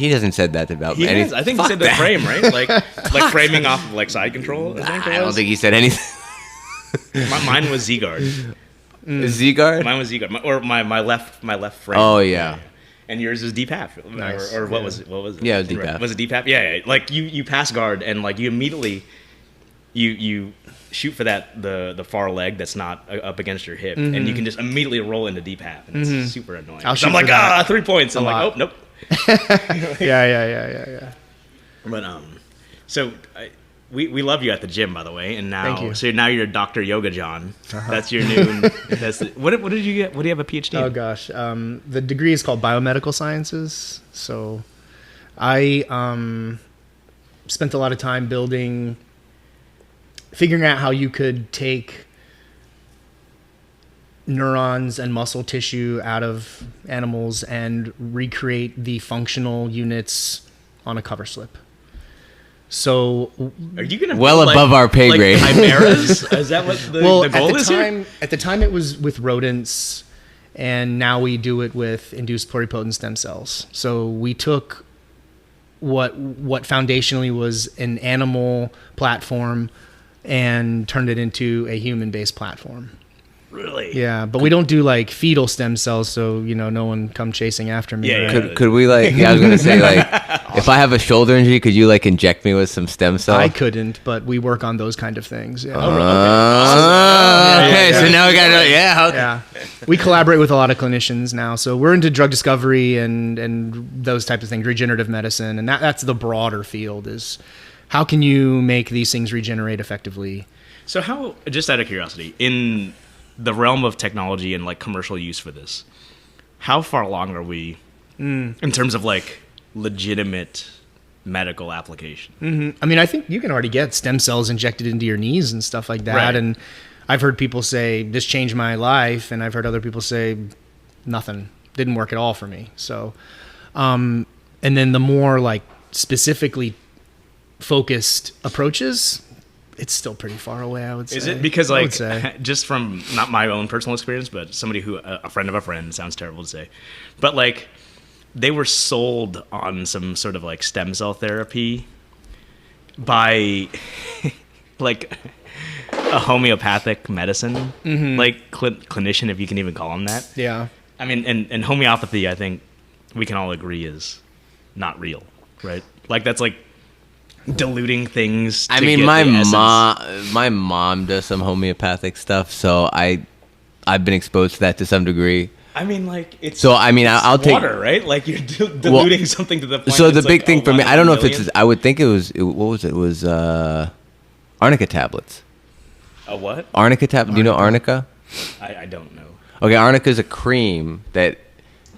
hasn't said that about me. I think he said the frame, right? Like framing off of like side control. I don't think he said anything. Mine was Z guard. Z guard. Mine was Z guard, or my left frame. Oh yeah. And yours is deep half, Nice. or what was it? What was it? Yeah, it was deep half. Was it deep half? Yeah. Like you pass guard, and like you immediately, you shoot for the far leg that's not up against your hip, and you can just immediately roll into deep half, and it's super annoying. I'll So I'm like, 3 points. I'm like, oh nope. Yeah. But so we love you at the gym, by the way, and now Thank you. so now you're Dr. Yoga John. That's your new. What did you get? What do you have a PhD? Oh in? gosh, the degree is called Biomedical Sciences. So, I spent a lot of time figuring out how you could take neurons and muscle tissue out of animals and recreate the functional units on a cover slip. So, Are you gonna Well above our pay grade. Chimeras? Is that what the goal is here? At the time, it was with rodents, and now we do it with induced pluripotent stem cells. So we took what foundationally was an animal platform and turned it into a human-based platform. Really? Yeah, but we don't do like fetal stem cells, so no one come chasing after me. Yeah, right? Could we like? Yeah, I was gonna say like, if I have a shoulder injury, could you like inject me with some stem cells? I couldn't, but we work on those kind of things. Yeah. Okay, so now we gotta. Yeah. Okay. Yeah, we collaborate with a lot of clinicians now, so we're into drug discovery and those types of things, regenerative medicine, and that's the broader field. Is how can you make these things regenerate effectively? So how? Just out of curiosity, in the realm of technology and like commercial use for this, how far along are we in terms of like legitimate medical application? I mean, I think you can already get stem cells injected into your knees and stuff like that. Right. And I've heard people say this changed my life, and I've heard other people say nothing, didn't work at all for me. So, and then the more like specifically focused approaches, it's still pretty far away, I would say. Is it because like say. just from not my own personal experience, but somebody who a friend of a friend, sounds terrible to say, but like they were sold on some sort of like stem cell therapy by like a homeopathic medicine, like clinician, if you can even call him that. Yeah. I mean, and homeopathy, I think we can all agree is not real, right? Like that's like diluting things. I to mean, get my the essence. mom does some homeopathic stuff, so I've been exposed to that to some degree. I mean, like it's So I mean, I'll take water, right? Like you're diluting something to the point. So the it's big like thing a for me, one I don't know if million. it's. I would think it was. What was it? It was arnica tablets. A what? Arnica tablet. Do you know arnica? I don't know. Okay, arnica is a cream that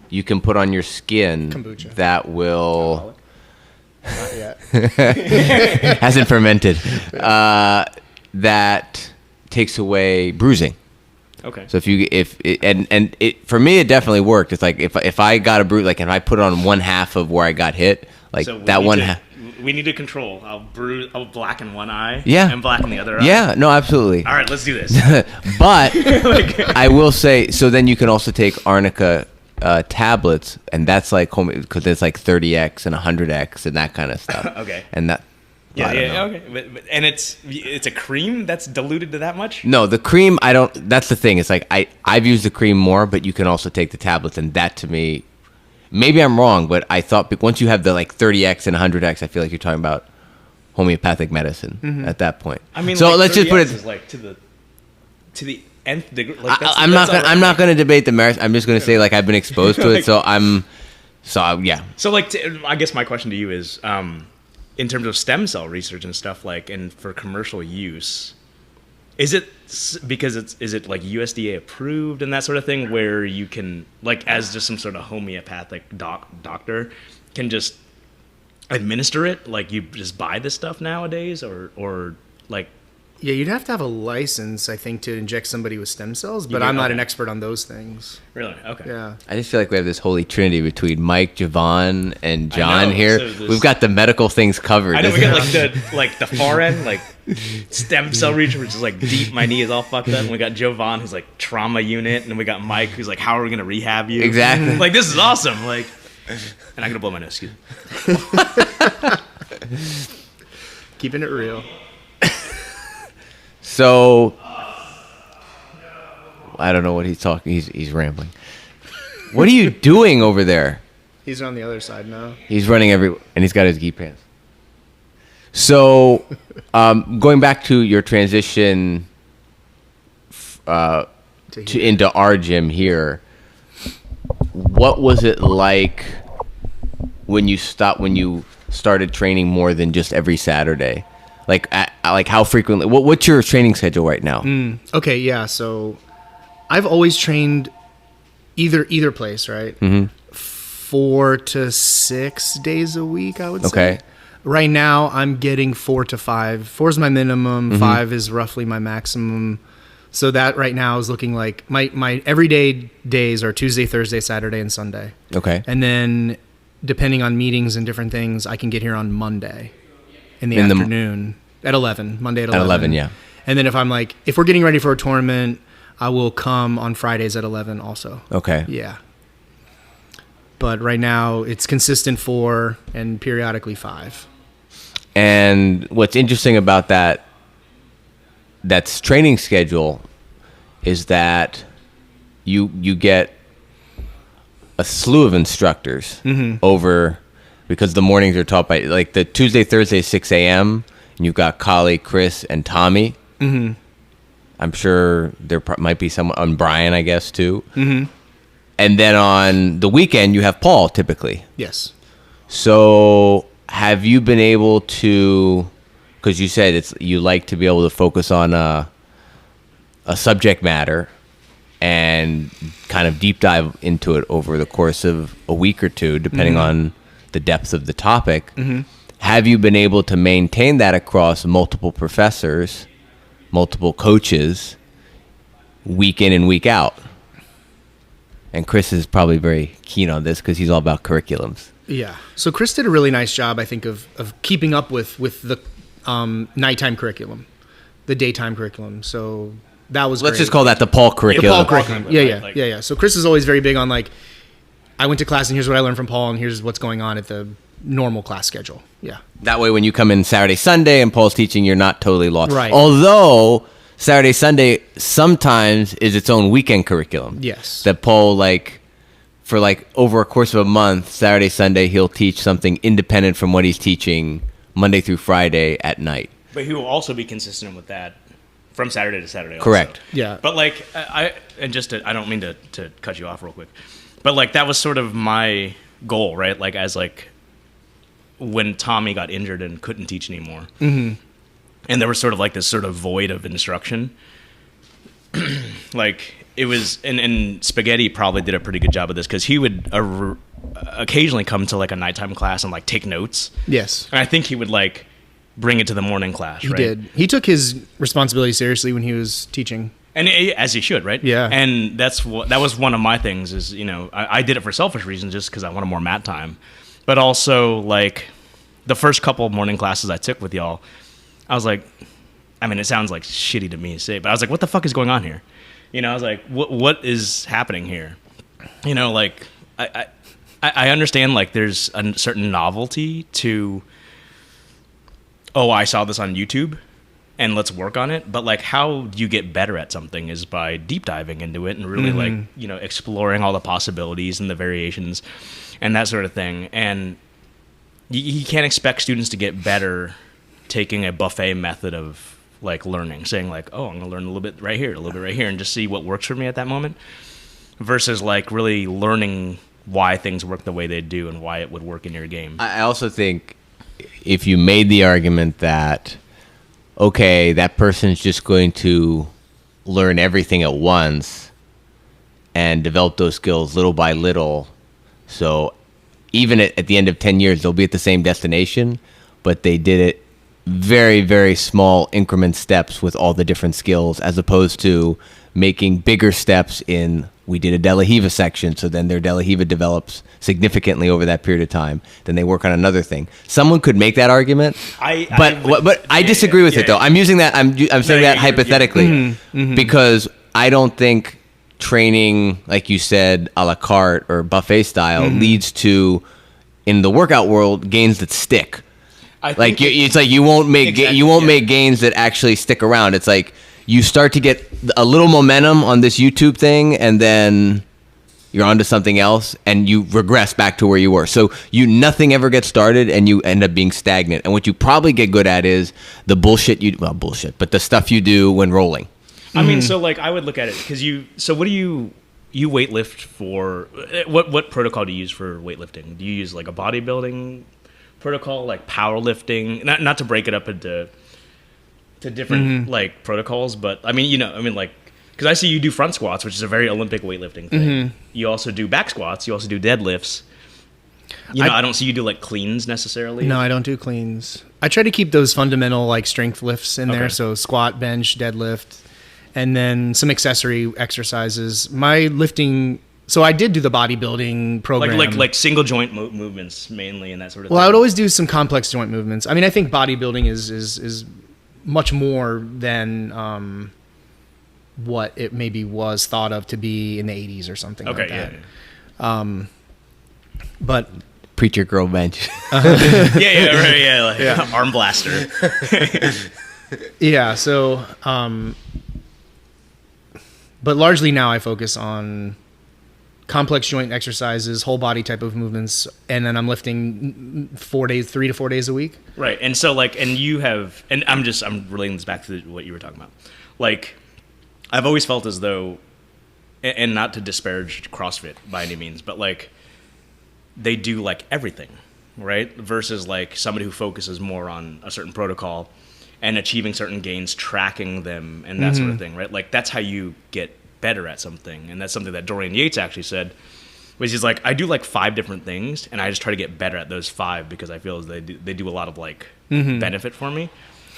you can put on your skin Kombucha. that will Not yet. hasn't fermented. That takes away bruising. Okay. So for me it definitely worked. It's like if I got a bruise, like if I put it on one half of where I got hit, like So we that need one to- half. We need to control. I'll blacken one eye. Yeah. And blacken the other eye. Yeah, no, absolutely. All right, let's do this. But I will say, so then you can also take arnica tablets, and that's like because it's like 30x and 100x and that kind of stuff. Okay. And that. Yeah, I don't yeah, know. okay. But and it's a cream that's diluted to that much? No, the cream, I don't. That's the thing. It's like I've used the cream more, but you can also take the tablets, and that to me, maybe I'm wrong, but I thought once you have the like 30x and 100x, I feel like you're talking about homeopathic medicine at that point. I mean, so like let's just put 30X it. is like to the nth degree. Like I'm not gonna debate the merits. I'm just gonna say like I've been exposed to it, yeah. So like, I guess my question to you is, in terms of stem cell research and stuff, like, and for commercial use, is it because is it like USDA approved and that sort of thing, where you can, like, as just some sort of homeopathic doctor, can just administer it, like you just buy this stuff nowadays, or like. Yeah, you'd have to have a license, I think, to inject somebody with stem cells, but do? I'm not Okay. an expert on those things. Really? Okay. Yeah. I just feel like we have this holy trinity between Mike, Javon, and I John know, here. so there's- We've got the medical things covered. I know we got like the far end, like stem cell research, which is like deep. My knee is all fucked up. And we got Jovan, who's like trauma unit, and we got Mike, who's like, how are we gonna rehab you? Exactly. Like this is awesome. Like, and I'm gonna blow my nose. Excuse me. Keeping it real. So I don't know what he's talking. He's rambling. What are you doing over there? He's on the other side now. He's running and he's got his gi pants. So, going back to your transition into our gym here, what was it like when you started training more than just every Saturday? Like how frequently? What's your training schedule right now? Okay, yeah. So I've always trained either place, right? 4 to 6 days a week, I would say. Okay. Right now, I'm getting 4 to 5. 4 is my minimum. 5 is roughly my maximum. So that right now is looking like my everyday days are Tuesday, Thursday, Saturday, and Sunday. Okay. And then depending on meetings and different things, I can get here on Monday in the afternoon at 11. Monday at 11. At 11, yeah. And then if we're getting ready for a tournament, I will come on Fridays at 11 also. Okay. Yeah. But right now it's consistent 4 and periodically 5. And what's interesting about that's training schedule is that you get a slew of instructors over, because the mornings are taught by, like, the Tuesday, Thursday, 6 a.m. and you've got Kali, Chris, and Tommy. I'm sure there might be someone on Brian, I guess, too. And then on the weekend you have Paul typically. Yes. So have you been able to, because you said you like to be able to focus on a subject matter and kind of deep dive into it over the course of a week or two, depending on the depth of the topic. Have you been able to maintain that across multiple professors, multiple coaches, week in and week out? And Chris is probably very keen on this because he's all about curriculums. Yeah. So Chris did a really nice job, I think, of keeping up with the nighttime curriculum, the daytime curriculum. So that was Let's great. just call that the Paul The curriculum. Paul curriculum. Right? Yeah. So Chris is always very big on, like, I went to class and here's what I learned from Paul and here's what's going on at the normal class schedule. Yeah. That way when you come in Saturday, Sunday and Paul's teaching, you're not totally lost. Right. Although Saturday, Sunday sometimes is its own weekend curriculum. Yes. That Paul, like, for like over a course of a month, Saturday, Sunday, he'll teach something independent from what he's teaching Monday through Friday at night. But he will also be consistent with that from Saturday to Saturday. Correct. Also. Yeah. But like, I don't mean to cut you off real quick, but like that was sort of my goal, right? Like as like when Tommy got injured and couldn't teach anymore, and there was sort of like this sort of void of instruction. Like it was, and Spaghetti probably did a pretty good job of this because he would occasionally come to like a nighttime class and like take notes. Yes. And I think he would like bring it to the morning class. He did. He took his responsibility seriously when he was teaching. And as he should, right? Yeah. And that was one of my things is, you know, I did it for selfish reasons just because I wanted more mat time. But also, like, the first couple of morning classes I took with y'all, I was like, I mean, it sounds like shitty to me to say, but I was like, what the fuck is going on here? You know, I was like, what is happening here? You know, like, I understand, like, there's a certain novelty to, oh, I saw this on YouTube, and let's work on it. But like how you get better at something is by deep diving into it and really like, you know, exploring all the possibilities and the variations and that sort of thing. And you can't expect students to get better taking a buffet method of like learning, saying like, oh, I'm gonna learn a little bit right here, a little bit right here, and just see what works for me at that moment, versus like really learning why things work the way they do and why it would work in your game. I also think if you made the argument that, okay, that person's just going to learn everything at once and develop those skills little by little. So even at the end of 10 years, they'll be at the same destination, but they did it very, very small increment steps with all the different skills, as opposed to making bigger steps in, we did a De La Riva section, so then their De La Riva develops significantly over that period of time. Then they work on another thing. Someone could make that argument, but I disagree with it though. I'm using that. I'm saying that hypothetically because I don't think training, like you said, a la carte or buffet style leads to, in the workout world, gains that stick. Like it's like you won't make make gains that actually stick around. It's like you start to get a little momentum on this YouTube thing, and then you're onto something else, and you regress back to where you were. So nothing ever gets started, and you end up being stagnant. And what you probably get good at is the but the stuff you do when rolling. I mean, so like I would look at it because what do you weightlift for? What protocol do you use for weightlifting? Do you use like a bodybuilding protocol, like powerlifting? Not to break it up into different like protocols, but I mean, like, because I see you do front squats, which is a very Olympic weightlifting thing. You also do back squats. You also do deadlifts. I don't see you do like cleans necessarily. No, I don't do cleans. I try to keep those fundamental like strength lifts in there. So squat, bench, deadlift, and then some accessory exercises. My lifting. So I did do the bodybuilding program. Like single joint movements mainly and that sort of thing. Well, I would always do some complex joint movements. I mean, I think bodybuilding is much more than what it maybe was thought of to be in the 80s or something like that. Yeah. But preacher girl bench. Like arm blaster. Yeah, so but largely now I focus on complex joint exercises, whole body type of movements, and then I'm lifting 3 to 4 days a week. Right. And so like, and you have, and I'm relating this back to what you were talking about. Like, I've always felt as though, and not to disparage CrossFit by any means, but like they do like everything, right? Versus like somebody who focuses more on a certain protocol and achieving certain gains, tracking them and that sort of thing, right? Like that's how you get better at something. And that's something that Dorian Yates actually said, was he's like, I do like 5 different things and I just try to get better at those 5 because I feel as they do a lot of like benefit for me,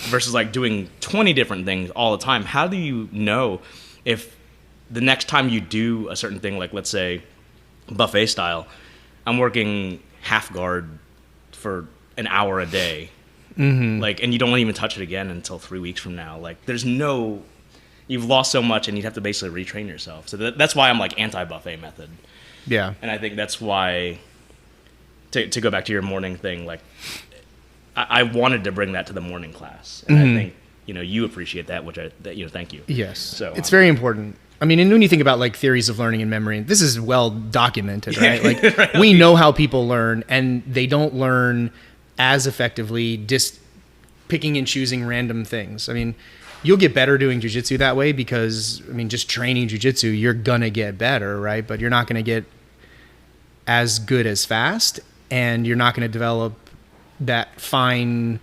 versus like doing 20 different things all the time. How do you know if the next time you do a certain thing, like let's say buffet style, I'm working half guard for an hour a day, like, and you don't even touch it again until 3 weeks from now. Like you've lost so much and you'd have to basically retrain yourself. So that's why I'm like anti-buffet method. Yeah. And I think that's why, to go back to your morning thing, like I wanted to bring that to the morning class. And I think you appreciate that, thank you. Yes. So it's very important. I mean, and when you think about like theories of learning and memory, this is well documented, right? Like right. we know how people learn, and they don't learn as effectively just picking and choosing random things. I mean, you'll get better doing jiu-jitsu that way because, I mean, just training jiu-jitsu, you're going to get better, right? But you're not going to get as good as fast, and you're not going to develop that fine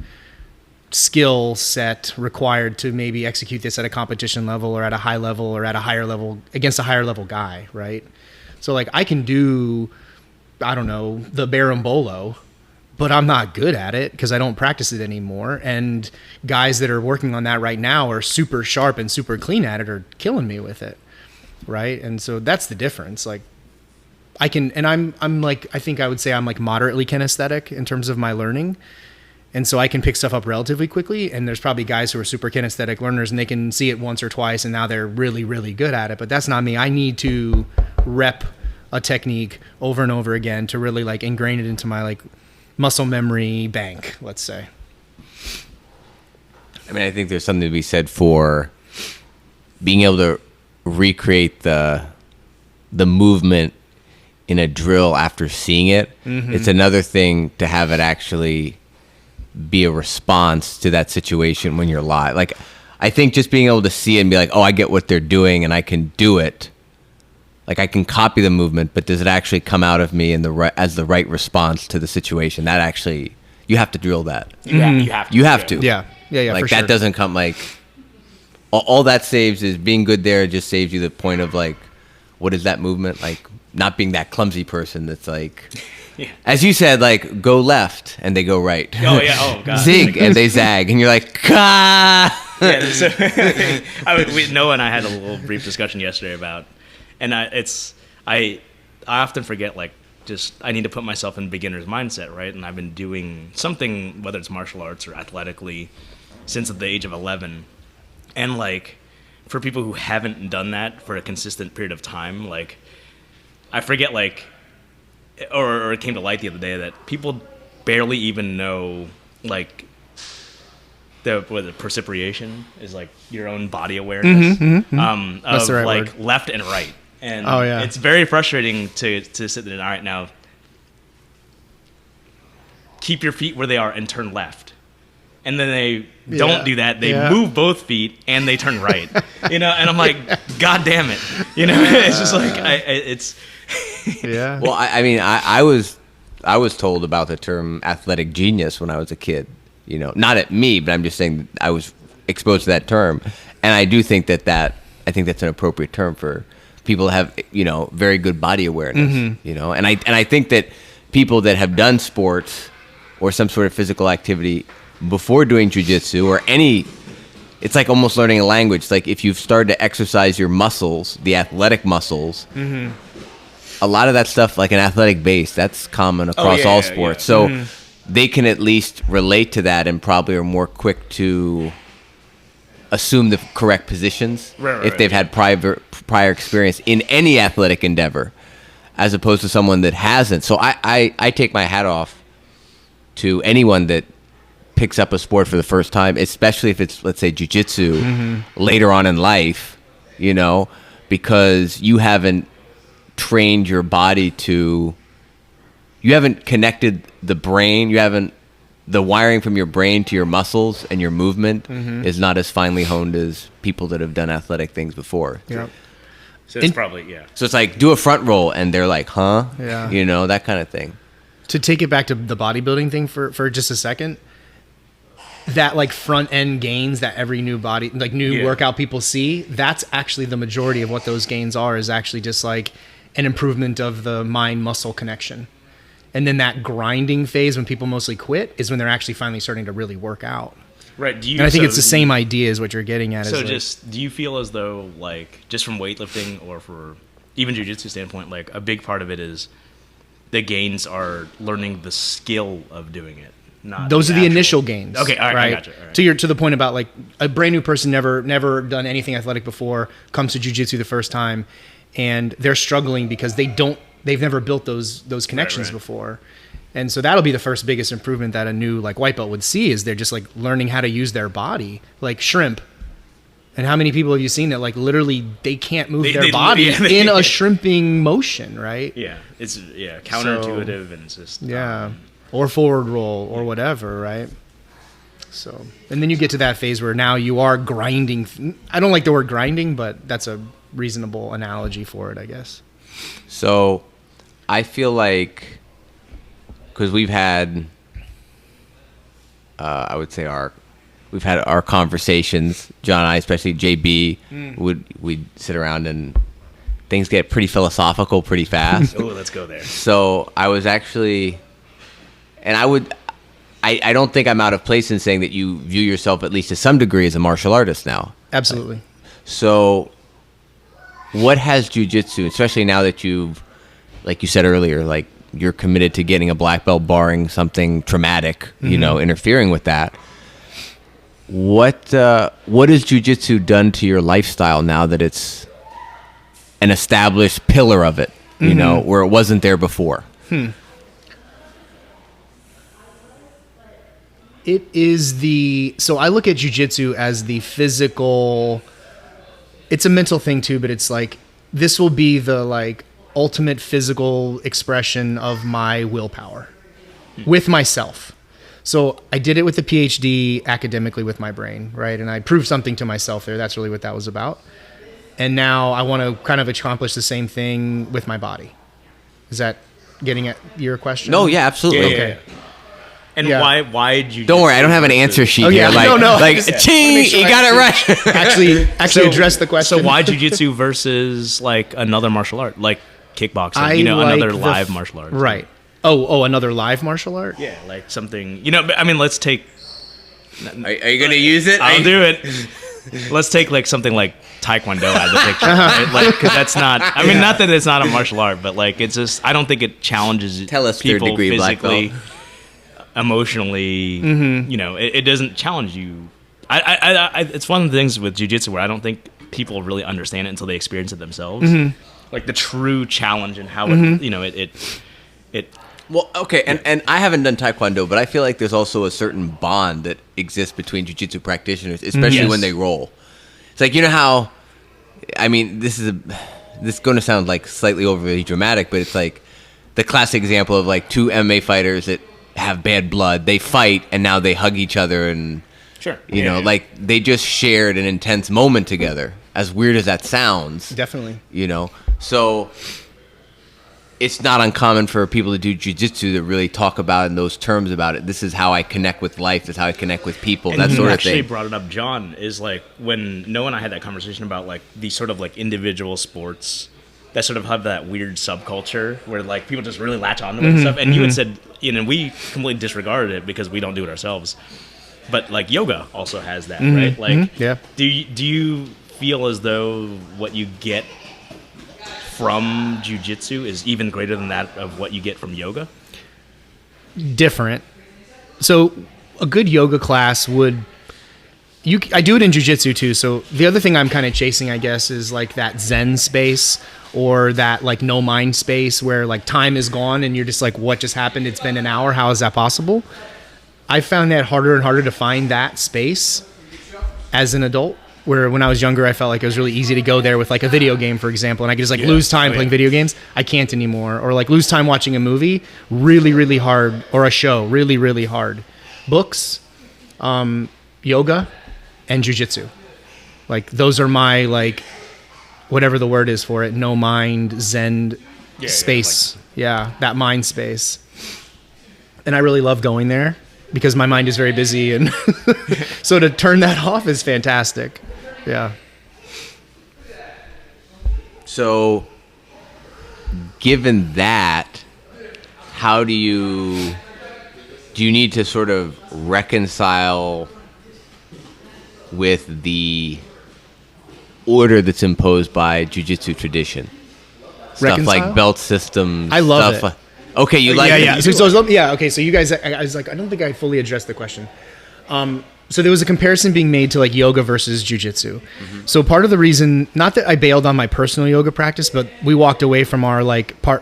skill set required to maybe execute this at a competition level or at a high level or at a higher level against a higher level guy, right? So like I can do, I don't know, the berimbolo, but I'm not good at it because I don't practice it anymore. And guys that are working on that right now are super sharp and super clean at it or killing me with it, right? And so that's the difference. Like I can, and I'm like, I think I would say I'm like moderately kinesthetic in terms of my learning. And so I can pick stuff up relatively quickly. And there's probably guys who are super kinesthetic learners and they can see it once or twice and now they're really, really good at it. But that's not me. I need to rep a technique over and over again to really like ingrain it into my like muscle memory bank, let's say. I mean, I think there's something to be said for being able to recreate the movement in a drill after seeing it. Mm-hmm. It's another thing to have it actually be a response to that situation when you're live. Like, I think just being able to see it and be like, oh, I get what they're doing and I can do it. Like, I can copy the movement, but does it actually come out of me in as the right response to the situation? That actually, you have to drill that. You have to. You have to. Yeah. Like, for that sure. doesn't come, like, all that saves is being good there. It just saves you the point of, like, what is that movement? Like, not being that clumsy person that's like, yeah. As you said, like, go left and they go right. Oh, yeah. Oh, God. Zig and they zag. And you're like, ah! Yeah, so, Noah and I had a little brief discussion yesterday about, and I often forget, like, just I need to put myself in beginner's mindset, right? And I've been doing something, whether it's martial arts or athletically, since the age of 11. And, like, for people who haven't done that for a consistent period of time, like, I forget, like, or it came to light the other day that people barely even know, like, the percipiation is, like, your own body awareness of, That's the right like, word. left and right. And yeah. It's very frustrating to sit there and, all right, now, keep your feet where they are and turn left. And then they don't do that. They move both feet and they turn right. And I'm like, God damn it. It's just like, it's... Yeah. Well, I mean, I was told about the term athletic genius when I was a kid. Not at me, but I'm just saying I was exposed to that term, and I do think I think that's an appropriate term for people to have very good body awareness. Mm-hmm. And I think that people that have done sports or some sort of physical activity before doing jiu-jitsu or it's like almost learning a language. It's like if you've started to exercise your muscles, the athletic muscles. Mm-hmm. A lot of that stuff, like an athletic base, that's common across all sports. Yeah. So they can at least relate to that and probably are more quick to assume the correct positions if they've had prior experience in any athletic endeavor, as opposed to someone that hasn't. So I take my hat off to anyone that picks up a sport for the first time, especially if it's, let's say, jiu-jitsu later on in life, because you haven't trained your body you haven't connected the brain, the wiring from your brain to your muscles, and your movement is not as finely honed as people that have done athletic things before. Yep. So it's probably, So it's like, do a front roll, and they're like, huh? Yeah. That kind of thing. To take it back to the bodybuilding thing for just a second, that like front end gains that every new workout people see, that's actually the majority of what those gains are, is actually just like an improvement of the mind muscle connection. And then that grinding phase when people mostly quit is when they're actually finally starting to really work out. Right. And I think it's the same idea as what you're getting at. So do you feel as though, like, just from weightlifting or for even jiu-jitsu standpoint, like a big part of it is the gains are learning the skill of doing it? Those are the initial gains. Okay, all right, I gotcha. All right. To the point about like a brand new person never done anything athletic before comes to jiu-jitsu the first time, and they're struggling because they've never built those connections before, And so that'll be the first biggest improvement that a new like white belt would see, is they're just like learning how to use their body, like shrimp. And how many people have you seen that like literally they can't move their body in a shrimping motion, right? Yeah, it's counterintuitive, and it's just or forward roll or whatever, right? So, and then you get to that phase where now you are grinding. I don't like the word grinding, but that's a reasonable analogy for it, I guess. So, I feel like, because we've had, I would say we've had our conversations, John and I, especially JB, we'd sit around and things get pretty philosophical pretty fast. Oh, let's go there. So I was actually, and I don't think I'm out of place in saying that you view yourself, at least to some degree, as a martial artist now. Absolutely. So what has jiu-jitsu, especially now that you've, like you said earlier, like you're committed to getting a black belt barring something traumatic, interfering with that. What has jiu-jitsu done to your lifestyle now that it's an established pillar of it, where it wasn't there before? It is so I look at jiu-jitsu as the physical, it's a mental thing too, but it's like, this will be the like ultimate physical expression of my willpower with myself. So I did it with the PhD academically with my brain, right? And I proved something to myself there. That's really what that was about. And now I want to kind of accomplish the same thing with my body. Is that getting at your question? No, yeah, absolutely. Yeah, okay. Yeah. And why did you? Don't worry, I don't have an answer sheet here. Like, no. Like, ching, you got it right. actually address the question. So why jiu-jitsu versus like another martial art, like kickboxing? Another live martial art. Right. Oh, another live martial art? Yeah, like something. I mean, let's take. Are you gonna use it? I'll do it. Let's take like something like Taekwondo as a picture, right? Like, because that's not. I mean, not that it's not a martial art, but like it's just. I don't think it challenges Tell us people third degree physically, black belt. Emotionally. It doesn't challenge you. It's one of the things with jiu-jitsu where I don't think people really understand it until they experience it themselves. Like the true challenge and how it. Well, okay, and I haven't done Taekwondo, but I feel like there's also a certain bond that exists between jiu-jitsu practitioners, especially when they roll. It's like, how, I mean, this is going to sound like slightly overly dramatic, but it's like the classic example of like two MMA fighters that have bad blood. They fight, and now they hug each other, and Sure. Like they just shared an intense moment together. As weird as that sounds. Definitely. So it's not uncommon for people to do jiu-jitsu that really talk about in those terms about it. This is how I connect with life. This is how I connect with people. And that sort of thing. You actually brought it up, John, is like when Noah and I had that conversation about like these sort of like individual sports that sort of have that weird subculture where like people just really latch onto it and stuff. And you had said, we completely disregarded it because we don't do it ourselves. But like yoga also has that, right? Like, do you feel as though what you get from jiu-jitsu is even greater than that of what you get from yoga? Different. So a good yoga class I do it in jiu-jitsu too. So the other thing I'm kind of chasing, I guess, is like that Zen space or that like no mind space where like time is gone and you're just like, what just happened? It's been an hour. How is that possible? I found that harder and harder to find that space as an adult. Where when I was younger, I felt like it was really easy to go there with like a video game, for example, and I could just like lose time playing video games. I can't anymore. Or like lose time watching a movie, really, really hard. Or a show, really, really hard. Books, yoga, and jiu-jitsu. Like those are my like, whatever the word is for it, no mind, Zen space. That mind space. And I really love going there because my mind is very busy. And so to turn that off is fantastic. Yeah. So, given that, how do you need to sort of reconcile with the order that's imposed by jiu-jitsu tradition? Stuff like belt systems. I love it. Okay, you like it? Yeah. Okay, so you guys, I was like, I don't think I fully addressed the question. So there was a comparison being made to like yoga versus jiu-jitsu. So part of the reason, not that I bailed on my personal yoga practice, but we walked away from our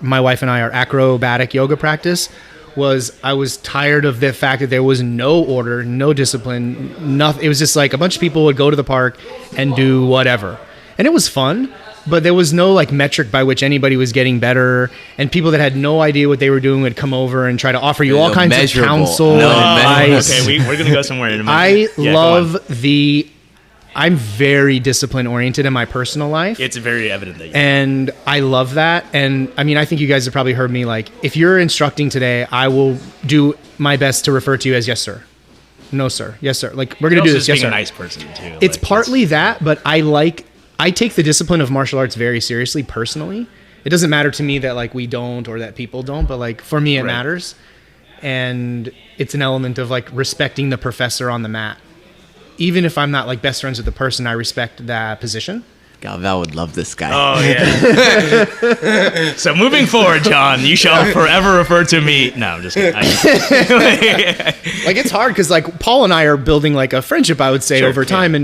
my wife and I, our acrobatic yoga practice, was I was tired of the fact that there was no order, no discipline, nothing. It was just like a bunch of people would go to the park and do whatever. And it was fun, but there was no like metric by which anybody was getting better. And people that had no idea what they were doing would come over and try to offer you all kinds of counsel and advice. Okay, we're going to go somewhere in a minute. I'm very discipline oriented in my personal life. It's very evident that you and I love that. And I mean, I think you guys have probably heard me like, if you're instructing today, I will do my best to refer to you as yes, sir. No, sir. Yes, sir. Like, we're going to do this. Yes, sir. Being a nice person too. It's like, partly that, but I take the discipline of martial arts very seriously personally. It doesn't matter to me that like we don't or that people don't, but like for me, it matters. And it's an element of like respecting the professor on the mat. Even if I'm not like best friends with the person, I respect that position. God, Val would love this guy. Oh, yeah. So moving forward, John, you shall forever refer to me. No, I'm just kidding. Like, it's hard because like Paul and I are building like a friendship, I would say, over time.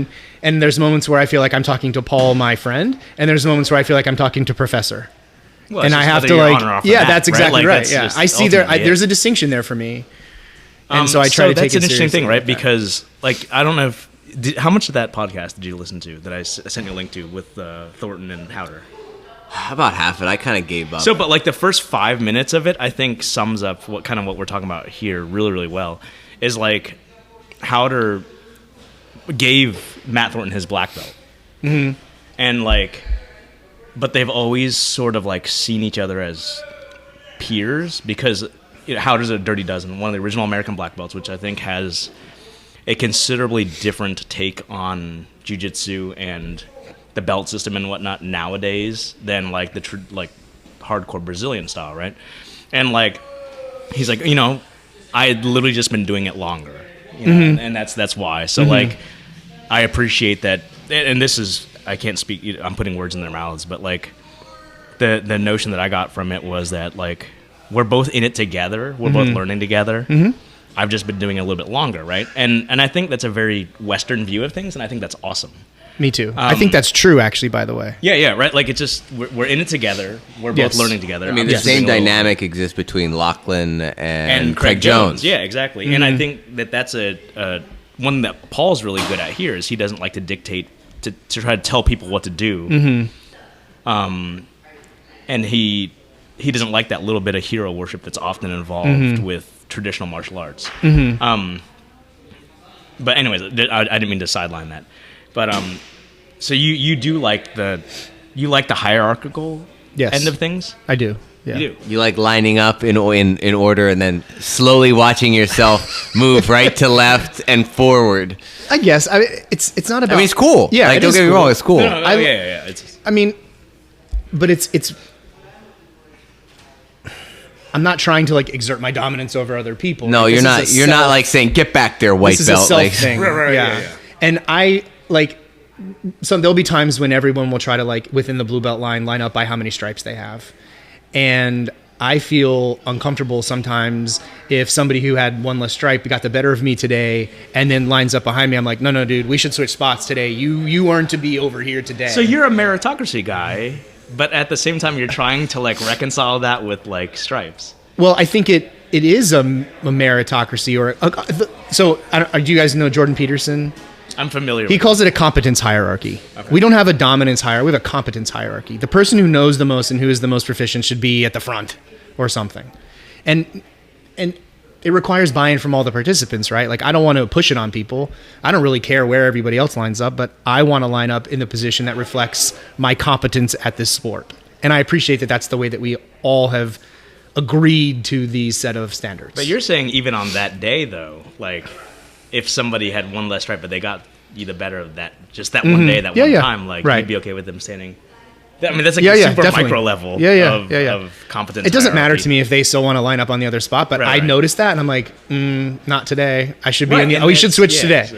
And there's moments where I feel like I'm talking to Paul, my friend. And there's moments where I feel like I'm talking to Professor. Well, and I have to like, that's exactly right. Yeah. I see there's a distinction there for me. And so I try to take it seriously. That's an interesting thing, right? Because, like, I don't know how much of that podcast did you listen to that I sent you a link to with Thornton and Howder? About half it. I kind of gave up. So, but like the first 5 minutes of it, I think sums up what we're talking about here really, really well. Is like Howder gave Matt Thornton his black belt, and like, but they've always sort of like seen each other as peers because. Howder's a Dirty Dozen, one of the original American black belts, which I think has a considerably different take on jiu-jitsu and the belt system and whatnot nowadays than like the hardcore Brazilian style, right? And like he's like, I had literally just been doing it longer, and that's why. So like I appreciate that, and this is I can't speak. I'm putting words in their mouths, but like the notion that I got from it was that like. We're both in it together. We're both learning together. I've just been doing it a little bit longer, right? And I think that's a very Western view of things, and I think that's awesome. Me too. I think that's true, actually, by the way. Yeah, right? Like, it's just, we're in it together. We're both learning together. I mean, the same dynamic exists between Lachlan and Craig Jones. Yeah, exactly. And I think that's a one that Paul's really good at here is he doesn't like to dictate, to try to tell people what to do. And he doesn't like that little bit of hero worship that's often involved with traditional martial arts. But anyways, I didn't mean to sideline that. But so you do like the hierarchical end of things? I do. Yeah. You do. You like lining up in order and then slowly watching yourself move right to left and forward. I guess. It's not about. I mean, it's cool. Yeah, like, don't get me wrong, it's cool. No, yeah. I mean, but it's. I'm not trying to like exert my dominance over other people. No, you're not. You're not like saying get back there, white this belt. Is a self like thing. Right, yeah. And I like. So there'll be times when everyone will try to like within the blue belt line up by how many stripes they have, and I feel uncomfortable sometimes if somebody who had one less stripe got the better of me today and then lines up behind me. I'm like, no, dude, we should switch spots today. You earned to be over here today. So you're a meritocracy guy. But at the same time, you're trying to like reconcile that with like stripes. Well, I think it is a meritocracy, do you guys know Jordan Peterson? I'm familiar. He calls it a competence hierarchy. Okay. We don't have a dominance hierarchy. We have a competence hierarchy. The person who knows the most and who is the most proficient should be at the front or something. And it requires buy-in from all the participants, right? Like, I don't want to push it on people. I don't really care where everybody else lines up, but I want to line up in the position that reflects my competence at this sport. And I appreciate that that's the way that we all have agreed to these set of standards. But you're saying even on that day, though, like, if somebody had one less stripe, but they got you the better of that, just that one day, that one time, like, you'd be okay with them standing... I mean, that's like a super definitely. Micro level of competence. It doesn't matter to me if they still want to line up on the other spot, but I noticed that, and I'm like, not today. I should be we should switch today. So,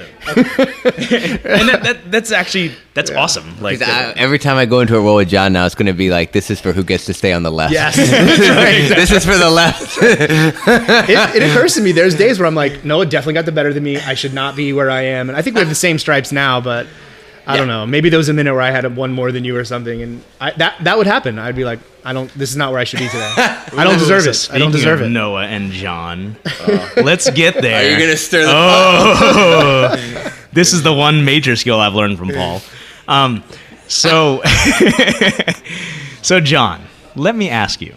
and that's awesome. Like every time I go into a roll with John now, it's going to be like, this is for who gets to stay on the left. Yes. This is for the left. It occurs to me, there's days where I'm like, Noah definitely got the better than me. I should not be where I am. And I think we have the same stripes now, but... I don't know. Maybe there was a minute where I had one more than you or something, and that would happen. I'd be like, this is not where I should be today. I don't deserve it. I don't deserve it. Noah and John. Let's get there. Are you going to stir the pot? This is the one major skill I've learned from Paul. So John, let me ask you.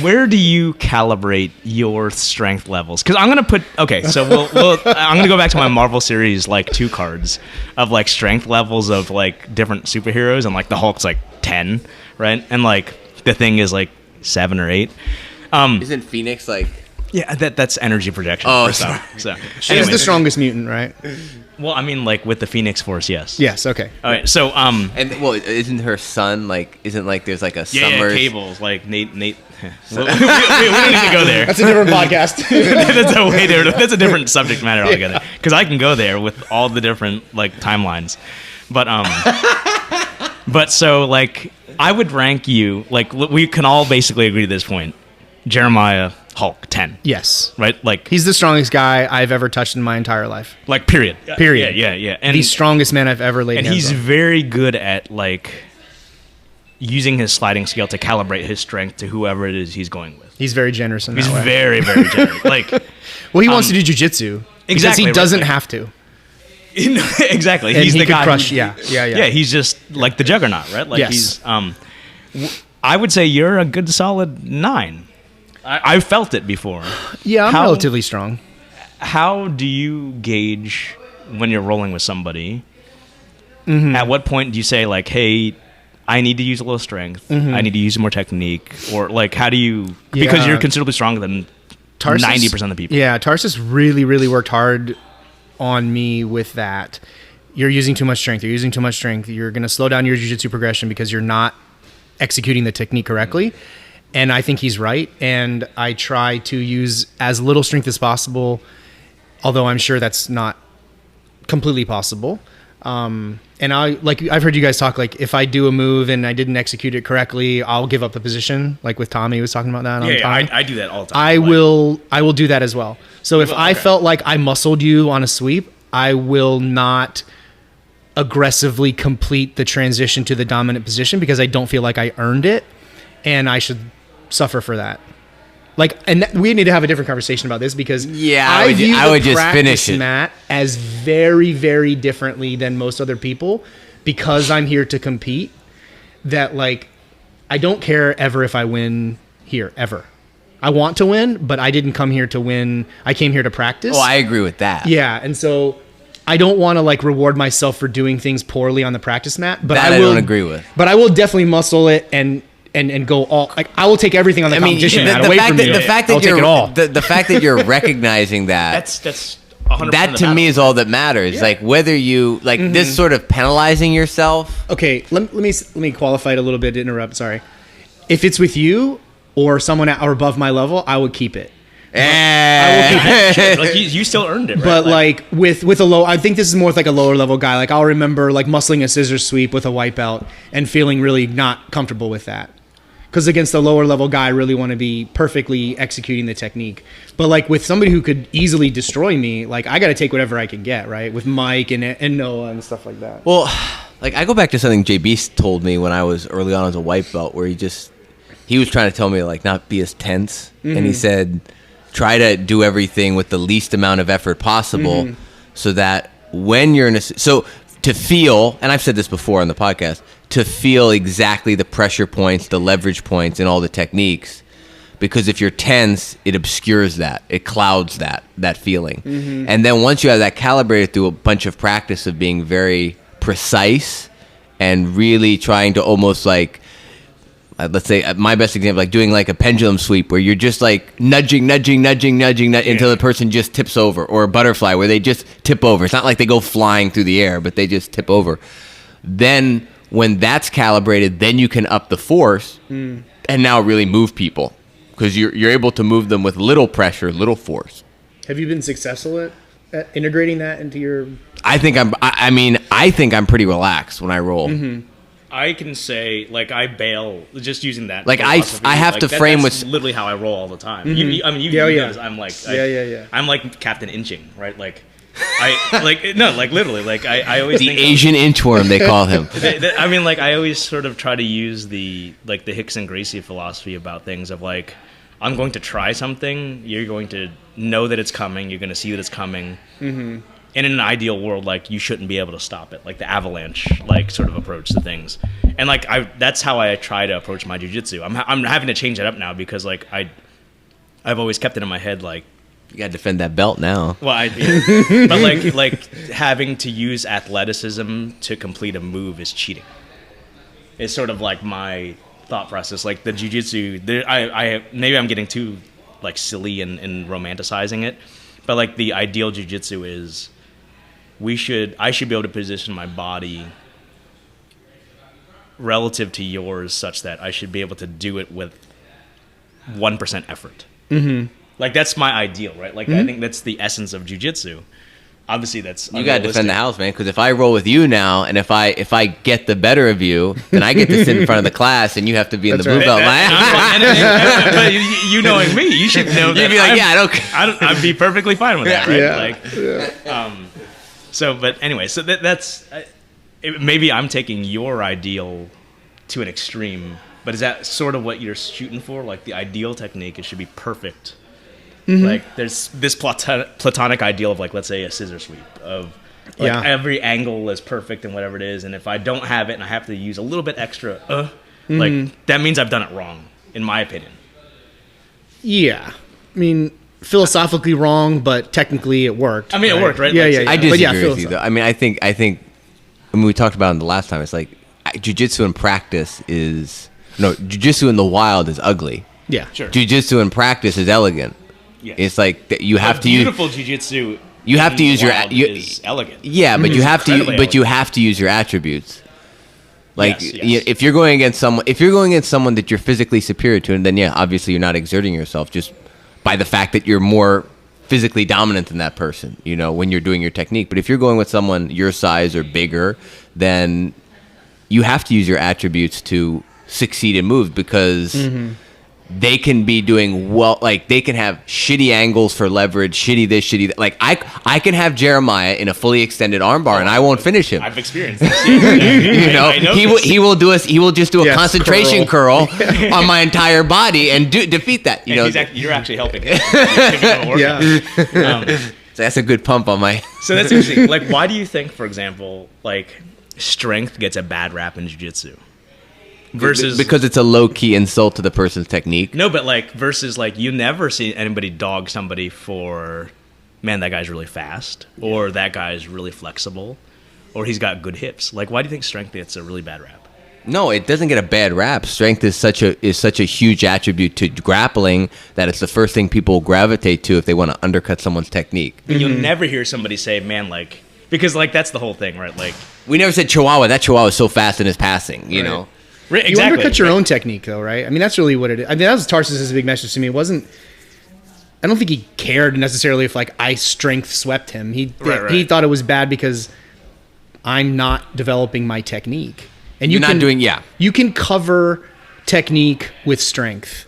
Where do you calibrate your strength levels? Because I'm gonna I'm gonna go back to my Marvel series 2 cards of strength levels of different superheroes, and the Hulk's 10, right? And the Thing is 7 or 8. Isn't Phoenix Yeah, that's energy projection. Oh, so she's the strongest mutant, right? Well, I mean, with the Phoenix Force, yes. Yes. Okay. All right. So isn't her son isn't there's a summer cables Nate. we don't need to go there. That's a different podcast. That's a different subject matter altogether. Because I can go there with all the different timelines, but so I would rank you we can all basically agree to this point. Jeremiah, Hulk, 10. Yes. Right? He's the strongest guy I've ever touched in my entire life. Period. Period. Yeah. And the strongest man I've ever laid hands on. And he's very good at using his sliding scale to calibrate his strength to whoever it is he's going with. He's very generous in that way. He's very, very generous. Well, he wants to do jiu-jitsu. Exactly. Because he doesn't have to. Exactly. And he's he the could guy. Crush, yeah. He's just the juggernaut, right? Yes. He's I would say you're a good solid 9. I've felt it before. Yeah, I'm relatively strong. How do you gauge when you're rolling with somebody? Mm-hmm. At what point do you say hey, I need to use a little strength. Mm-hmm. I need to use more technique, or how do you? Because you're considerably stronger than 90% of the people. Yeah, Tarsus really, really worked hard on me with that. You're using too much strength. You're using too much strength. You're going to slow down your jiu-jitsu progression because you're not executing the technique correctly. And I think he's right. And I try to use as little strength as possible, although I'm sure that's not completely possible. And I've heard you guys talk, if I do a move and I didn't execute it correctly, I'll give up the position. With Tommy was talking about that. I do that all the time. I will do that as well. So if I felt like I muscled you on a sweep, I will not aggressively complete the transition to the dominant position because I don't feel like I earned it, and I should suffer for that. We need to have a different conversation about this because I would just finish it, Matt, as very, very differently than most other people because I'm here to compete. That I don't care ever if I win here ever. I want to win, but I didn't come here to win. I came here to practice. Oh, I agree with that. Yeah, and so I don't want to reward myself for doing things poorly on the practice mat. But I don't agree with. But I will definitely muscle it and go all I will take everything on the competition mat away from you. The fact that you're recognizing that's 100% that to me is all that matters. Yeah. Whether you this sort of penalizing yourself. Okay, let me qualify it a little bit to interrupt. Sorry, if it's with you or someone or above my level, I would keep it. I will keep it. You still earned it, right? But with a low, I think this is more with a lower level guy. I'll remember muscling a scissor sweep with a white belt and feeling really not comfortable with that. Because against a lower level guy, I really want to be perfectly executing the technique. But with somebody who could easily destroy me, I got to take whatever I can get, right? With Mike and Noah and stuff like that. Well, I go back to something JB told me when I was early on as a white belt, where he was trying to tell me not be as tense, and he said try to do everything with the least amount of effort possible, so that when you're to feel, and I've said this before on the podcast, to feel exactly the pressure points, the leverage points, and all the techniques. Because if you're tense, it obscures that. It clouds that feeling. And then once you have that calibrated through a bunch of practice of being very precise and really trying to almost let's say my best example, doing a pendulum sweep where you're just nudging until the person just tips over, or a butterfly where they just tip over. It's not like they go flying through the air, but they just tip over. Then when that's calibrated, then you can up the force and now really move people because you're able to move them with little pressure, little force. Have you been successful at integrating that into your? I think I'm pretty relaxed when I roll. I can say I bail just using that. I have to frame that's literally how I roll all the time. You notice I'm I'm Captain Inching, right? Literally, like I always The think Asian inchworm, they call him. I mean, like I always sort of try to use the Hicks and Gracie philosophy about things of like, I'm going to try something, you're going to know that it's coming, you're going to see that it's coming. Mm-hmm. And in an ideal world, like, you shouldn't be able to stop it, like the avalanche, like, sort of approach to things. And like that's how I try to approach my jiu-jitsu. I'm having to change it up now because like I've always kept it in my head like, You got to defend that belt now. well, but like having to use athleticism to complete a move is cheating. It's sort of like my thought process. Like the jiu-jitsu, I maybe I'm getting too like silly and romanticizing it, but like the ideal jiu-jitsu is I should be able to position my body relative to yours such that I should be able to do it with 1% effort. Mm-hmm. Like that's my ideal, right? Like I think that's the essence of jiu-jitsu. Obviously, that's you got to defend the house, man. Because if I roll with you now, and if I get the better of you, then I get to sit in front of the class, and you have to be in the blue belt. But you knowing me, you should know that. You'd be like, I'd be perfectly fine with that, right? Yeah. So, but anyway, so that's maybe I'm taking your ideal to an extreme, but is that sort of what you're shooting for? Like the ideal technique, it should be perfect. Mm-hmm. Like there's this platonic ideal of like, let's say a scissor sweep of like every angle is perfect and whatever it is. And if I don't have it and I have to use a little bit extra, like that means I've done it wrong, in my opinion. Yeah. I mean, philosophically wrong, but technically it worked. I mean, it worked, right? Yeah, like, yeah. I disagree with you, though. I mean, I think, we talked about it the last time, it's like jiu-jitsu in practice jiu-jitsu in the wild is ugly. Yeah. Sure. Jiu-jitsu in practice is elegant. Yeah. It's like you have to beautiful jiu-jitsu. You have to use is elegant. Yeah, but you have to use your attributes. Like yes. If you're going against someone that you're physically superior to, and then obviously you're not exerting yourself just by the fact that you're more physically dominant than that person, when you're doing your technique. But if you're going with someone your size or bigger, then you have to use your attributes to succeed in moves because they can be doing well, like they can have shitty angles for leverage, shitty this, shitty that. Like I can have Jeremiah in a fully extended armbar and I won't finish him. I've experienced this. He will just do a concentration curl on my entire body and defeat that. You're actually helping him. So that's a good pump on my. So that's interesting. Like, why do you think, for example, like strength gets a bad rap in jiu-jitsu? Versus because it's a low-key insult to the person's technique. No, but like versus like you never see anybody dog somebody for, man, that guy's really fast, or that guy's really flexible, or he's got good hips. Like, why do you think strength gets a really bad rap? No, it doesn't get a bad rap. Strength is such a huge attribute to grappling that it's the first thing people gravitate to if they want to undercut someone's technique. And you'll never hear somebody say, man, like, because like that's the whole thing, right? Like, we never said Chihuahua. That Chihuahua is so fast in his passing, you know. Exactly. You undercut your own technique, though, right? I mean, that's really what it is. I mean, that was Tarsus's big message to me. It wasn't. I don't think he cared necessarily if like I strength swept him. He thought it was bad because I'm not developing my technique. And you can cover technique with strength,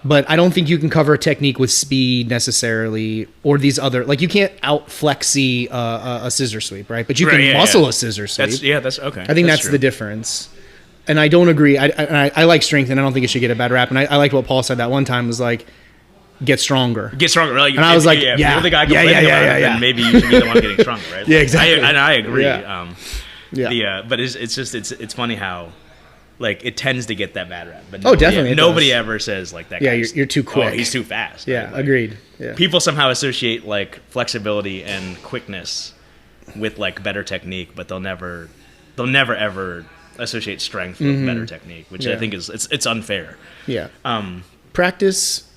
but I don't think you can cover technique with speed necessarily, or these other, like you can't out flexy a scissor sweep, right? But you can muscle a scissor sweep. That's okay. I think that's the difference. And I don't agree. I like strength, and I don't think it should get a bad rap. And I liked what Paul said that one time was like, get stronger. Get stronger. Like, and I was like, you're the guy complaining about it, then maybe you should be the one getting stronger, right? Yeah, exactly. And I agree. Yeah. But it's funny how, like, it tends to get that bad rap. But definitely. Nobody ever says like that. Yeah, you're too quick. Oh, he's too fast. Yeah, right? Like, agreed. Yeah. People somehow associate like flexibility and quickness with like better technique, but they'll never ever associate strength with better technique, which I think is it's unfair. Yeah. Practice.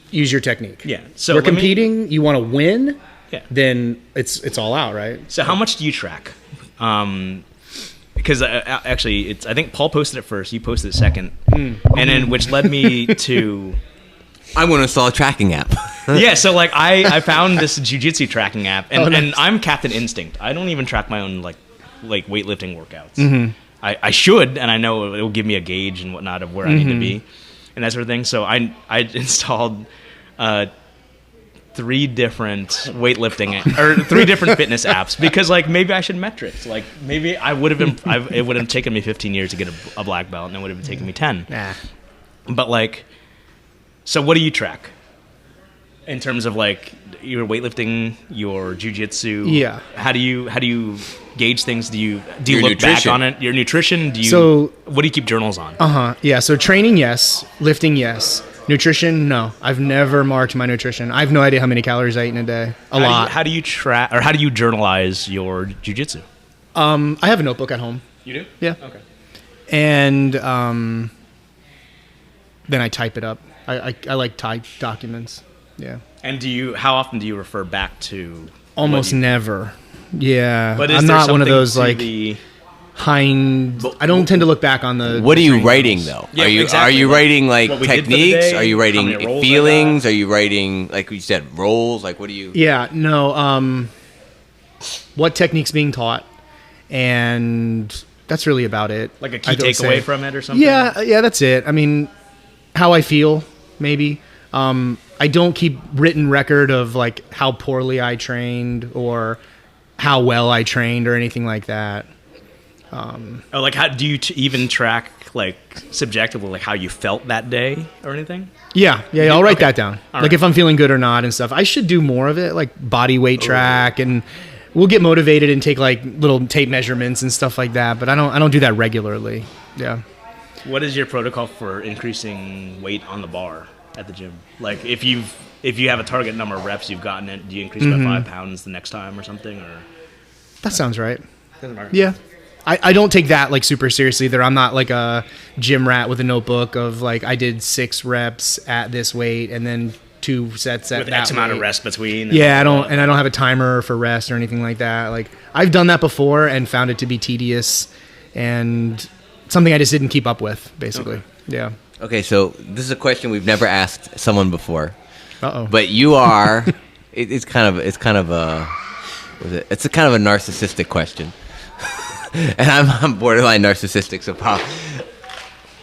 Use your technique. Yeah. So we're competing. You want to win. Yeah. Then it's all out, right? So how much do you track? Because actually, I think Paul posted it first. You posted it second, and then which led me to. I'm going to install a tracking app. Yeah, so like I found this jiu-jitsu tracking app, and, and I'm Captain Instinct. I don't even track my own like weightlifting workouts. I should, and I know it will give me a gauge and whatnot of where I need to be, and that sort of thing. So I installed the 3 different weightlifting or 3 different fitness apps because like maybe I should metrics. Like maybe I would have been. It would have taken me 15 years to get a black belt, and it would have taken me 10. Nah. But like, so what do you track in terms of like your weightlifting, your jiu-jitsu? Yeah. How do you gauge things? Do you Your look nutrition. back on it? Your nutrition? So- what do you keep journals on? Yeah. So training, yes. Lifting, yes. Nutrition, no. I've never marked my nutrition. I have no idea how many calories I eat in a day. A lot. How do you track, or how do you journalize your jiu-jitsu? I have a notebook at home. You do? Yeah. Okay. And then I type it up. I like type documents. Yeah. And how often do you refer back to? Almost never. Yeah. But is I'm there not one of something those to like the- I don't tend to look back on the. What are you training writing journals. though? Yeah, Are you exactly. writing like What we did for the techniques? day, Are you how writing many rolls I feelings? got? Are you writing like you said roles? Like what do you? Yeah. No. What technique's being taught, and that's really about it. like a key I don't takeaway say. from it or something? Yeah, that's it. I mean, how I feel, maybe. I don't keep written record of like how poorly I trained or how well I trained or anything like that. Oh, like how do you even track like subjectively like how you felt that day or anything? Yeah, I'll write Okay. that down. All Like right. if I'm feeling good or not and stuff. I should do more of it, like body weight track, and we'll get motivated and take like little tape measurements and stuff like that. But I don't do that regularly. Yeah. What is your protocol for increasing weight on the bar at the gym? Like if you have a target number of reps you've gotten it, do you increase by 5 pounds the next time or something? Or That sounds right. doesn't matter. Yeah. I don't take that like super seriously either. I'm not like a gym rat with a notebook of like I did 6 reps at this weight and then 2 sets at With that X amount of weight. rest between. Yeah, I don't have a timer for rest or anything like that. Like I've done that before and found it to be tedious and something I just didn't keep up with, basically. Okay. Yeah. Okay, so this is a question we've never asked someone before, Uh-oh. but you are. It's kind of a. It's a kind of a narcissistic question, and I'm borderline narcissistic. So,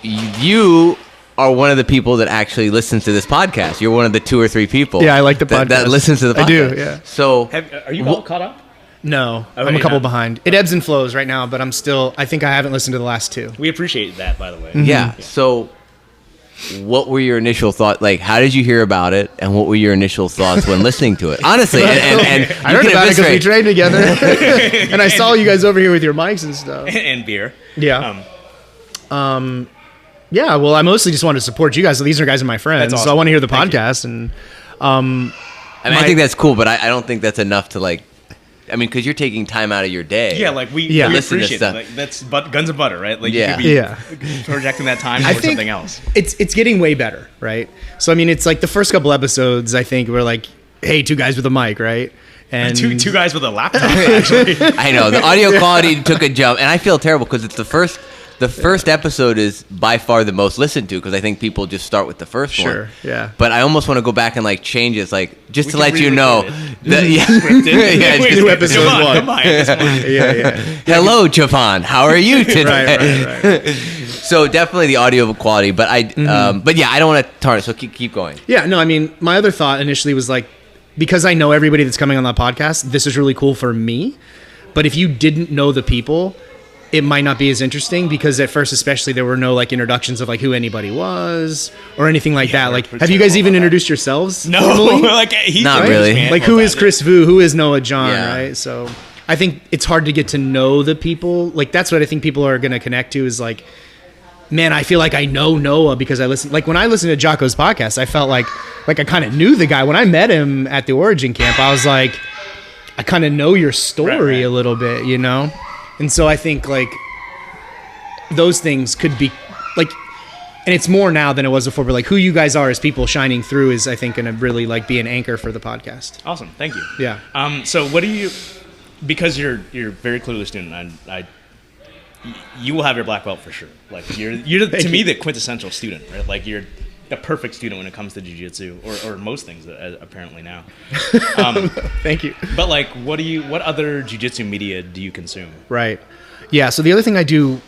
you are one of the people that actually listens to this podcast. You're one of the 2 or 3 people. Yeah, I like the that podcast. listens to the podcast. I do, yeah. So, Are you all caught up? No, Oh, I'm a you're couple not. behind. It ebbs and flows right now, but I think I haven't listened to the last 2. We appreciate that, by the way. yeah. So, what were your initial thoughts? Like, how did you hear about it, and what were your initial thoughts when listening to it? Honestly, and I heard about it because we trained together, and I saw you guys over here with your mics and stuff. And beer. Yeah. Yeah, well, I mostly just wanted to support you guys. So these are guys are my friends, That's so I awesome. want to hear the Thank you. podcast. And I mean, I think that's cool, but I don't think that's enough to like. I mean, because you're taking time out of your day. Yeah, like we Yeah. Listen to appreciate stuff. it. Like, that's guns and butter, right? Like Yeah. you Yeah. could be projecting that time I for think something else. it's getting way better, right? So I mean, it's like the first couple episodes. I think we're like, hey, 2 guys with a mic, right? And Two guys with a laptop, actually. I know the audio quality took a jump, and I feel terrible because it's the first. The first episode is by far the most listened to because I think people just start with the first one. Sure, yeah. But I almost want to go back and like change it, like just We to can let you know. re-record That, yeah, Scripted. yeah, Wait, just- New episode come on, 1. Come on, it's mine. yeah. Hello, Javon. How are you today? Right. So definitely the audio quality, but but yeah, I don't want to tarnish. So keep going. Yeah, no, I mean, my other thought initially was like, because I know everybody that's coming on the podcast, this is really cool for me. But if you didn't know the people, it might not be as interesting because at first, especially, there were no like introductions of like who anybody was or anything like that. Like, we're have you guys terrible even about that. introduced yourselves? No, formally? like he Not knows, really. man. Like, Know who about is it. Chris Vu? Who is Noah John? Yeah. Right. So I think it's hard to get to know the people. Like, that's what I think people are going to connect to is like, man, I feel like I know Noah because I listen. Like when I listened to Jocko's podcast, I felt like I kind of knew the guy. When I met him at the Origin Camp, I was like, I kind of know your story Right. a little bit, you know? And so I think like those things could be like, and it's more now than it was before, but like who you guys are as people shining through is, I think, going to really like be an anchor for the podcast. Awesome, thank you. Yeah. So what do you? Because you're very clearly a student, and you will have your black belt for sure. Like you're to me the quintessential student, right? Like you're a perfect student when it comes to jiu-jitsu or most things apparently now. Thank you. But like, what other jiu-jitsu media do you consume? Right. Yeah, so the other thing I do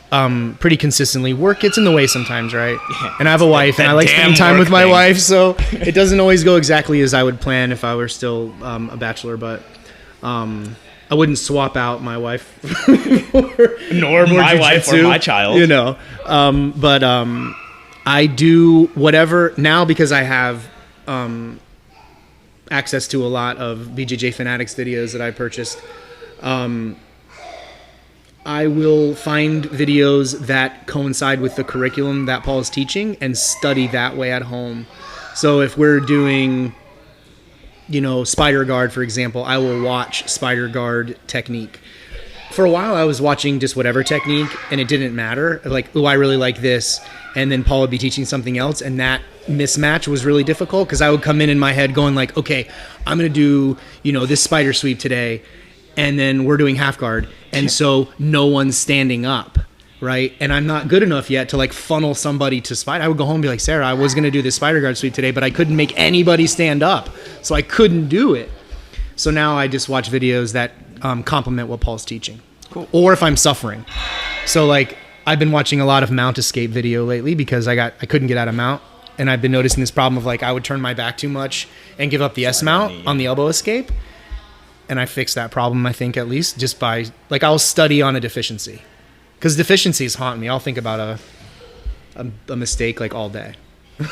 pretty consistently, work gets in the way sometimes, right? Yeah. And I have a wife, and I like spending time with my wife, so it doesn't always go exactly as I would plan if I were still a bachelor, but I wouldn't swap out my wife nor my wife or my child. You know, but I do whatever now because I have access to a lot of BJJ Fanatics videos that I purchased. I will find videos that coincide with the curriculum that Paul is teaching and study that way at home. So if we're doing, spider guard, for example, I will watch spider guard technique. For a while, I was watching just whatever technique, and it didn't matter. Like, I really like this. And then Paul would be teaching something else, and that mismatch was really difficult because I would come in my head going like, okay, I'm going to do, this spider sweep today, and then we're doing half guard. And so no one's standing up, right? And I'm not good enough yet to like funnel somebody to spider. I would go home and be like, Sarah, I was going to do this spider guard sweep today, but I couldn't make anybody stand up. So I couldn't do it. So now I just watch videos that complement what Paul's teaching. Cool. Or if I'm suffering. So like I've been watching a lot of mount escape video lately because I couldn't get out of mount. And I've been noticing this problem of like I would turn my back too much and give up the S mount on the elbow escape. And I fixed that problem, I think, at least, just by, like, I'll study on a deficiency. Because deficiencies haunt me. I'll think about a mistake, like, all day. Well,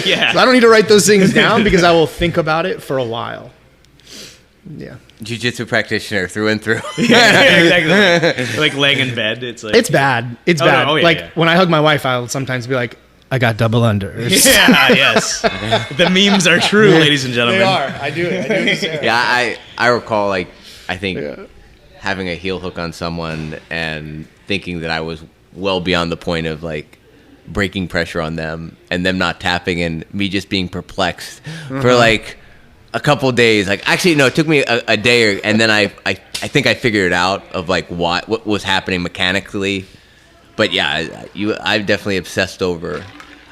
yeah. So I don't need to write those things down because I will think about it for a while. Yeah. Jiu-Jitsu practitioner through and through. Yeah, exactly. Like laying in bed. It's bad. It's bad. No, yeah. When I hug my wife, I'll sometimes be like, I got double unders. Yeah, yes. The memes are true, ladies and gentlemen. They are. I do it. Yeah, I recall, like, I think having a heel hook on someone and thinking that I was well beyond the point of, like, breaking pressure on them and them not tapping and me just being perplexed for, like, a couple days. Like, actually, no, it took me a day, and then I think I figured it out of, like, what was happening mechanically. But, yeah, I've definitely obsessed over...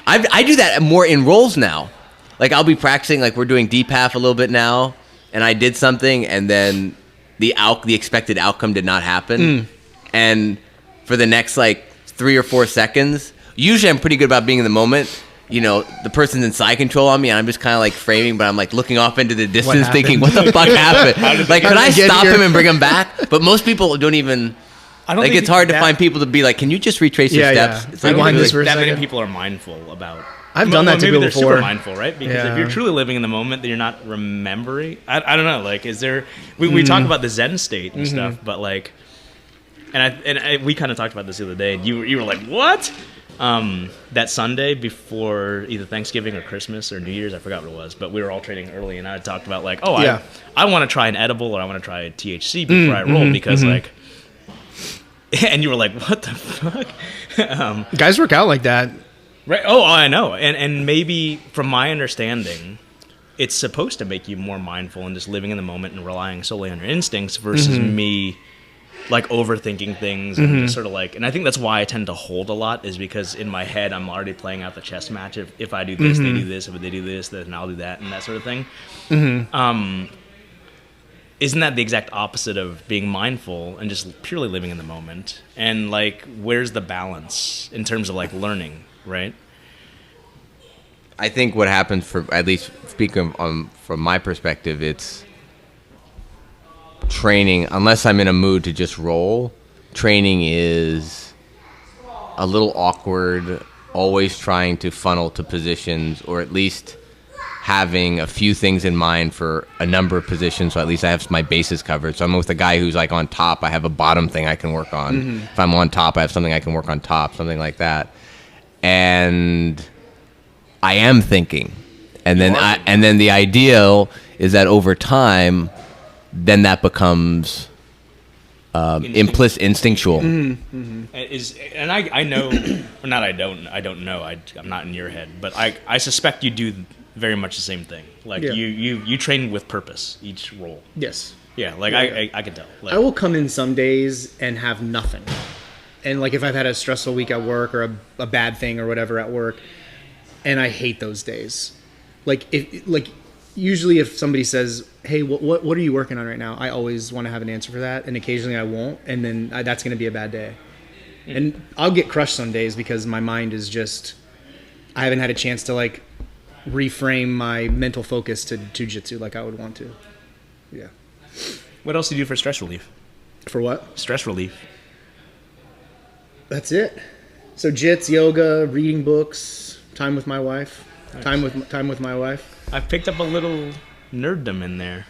I do that more in rolls now. Like, I'll be practicing, like, we're doing deep half a little bit now, and I did something, and then the expected outcome did not happen. And for the next, like, 3 or 4 seconds, usually I'm pretty good about being in the moment. The person's in side control on me, and I'm just kind of, like, framing, but I'm, like, looking off into the distance thinking, what the fuck happened? Like, could I stop him and bring him back? But most people don't even... it's hard to find people to be like, can you just retrace your steps? It's like, that many people are mindful about. I've done that to people before. Maybe they're super mindful, right? Because if you're truly living in the moment, that you're not remembering. I don't know. Like, is there? We talk about the Zen state and stuff, but like, we kind of talked about this the other day. And you were like, what? That Sunday before either Thanksgiving or Christmas or New Year's, I forgot what it was, but we were all training early, and I talked about like, I want to try an edible or I want to try a THC before I roll because like. And you were like, what the fuck? Guys work out like that. Right. Oh, I know. And maybe from my understanding, it's supposed to make you more mindful and just living in the moment and relying solely on your instincts versus me like overthinking things and just sort of like, and I think that's why I tend to hold a lot is because in my head, I'm already playing out the chess match. If I do this, they do this. If they do this, then I'll do that and that sort of thing. Isn't that the exact opposite of being mindful and just purely living in the moment? And like, where's the balance in terms of like learning, right? I think what happens, for at least speaking from my perspective, it's training. Unless I'm in a mood to just roll, training is a little awkward. Always trying to funnel to positions, or at least having a few things in mind for a number of positions, so at least I have my bases covered. So I'm with a guy who's like on top, I have a bottom thing I can work on. If I'm on top, I have something I can work on top, something like that. And I am thinking. And then the ideal is that over time, then that becomes implicit, instinctual. And I know, or not I don't know, I'm not in your head, but I suspect you do very much the same thing. Like you train with purpose each roll. Yes. Yeah, like I can tell. Like, I will come in some days and have nothing. And like if I've had a stressful week at work or a bad thing or whatever at work, and I hate those days. Like usually if somebody says, hey, what are you working on right now? I always want to have an answer for that. And occasionally I won't. And then that's going to be a bad day. And I'll get crushed some days because my mind is just, I haven't had a chance to like reframe my mental focus to jiu-jitsu like I would want to. Yeah. What else do you do for stress relief? For what? Stress relief. That's it. So jits, yoga, reading books, time with my wife. Nice. Time with my wife. I've picked up a little nerddom in there.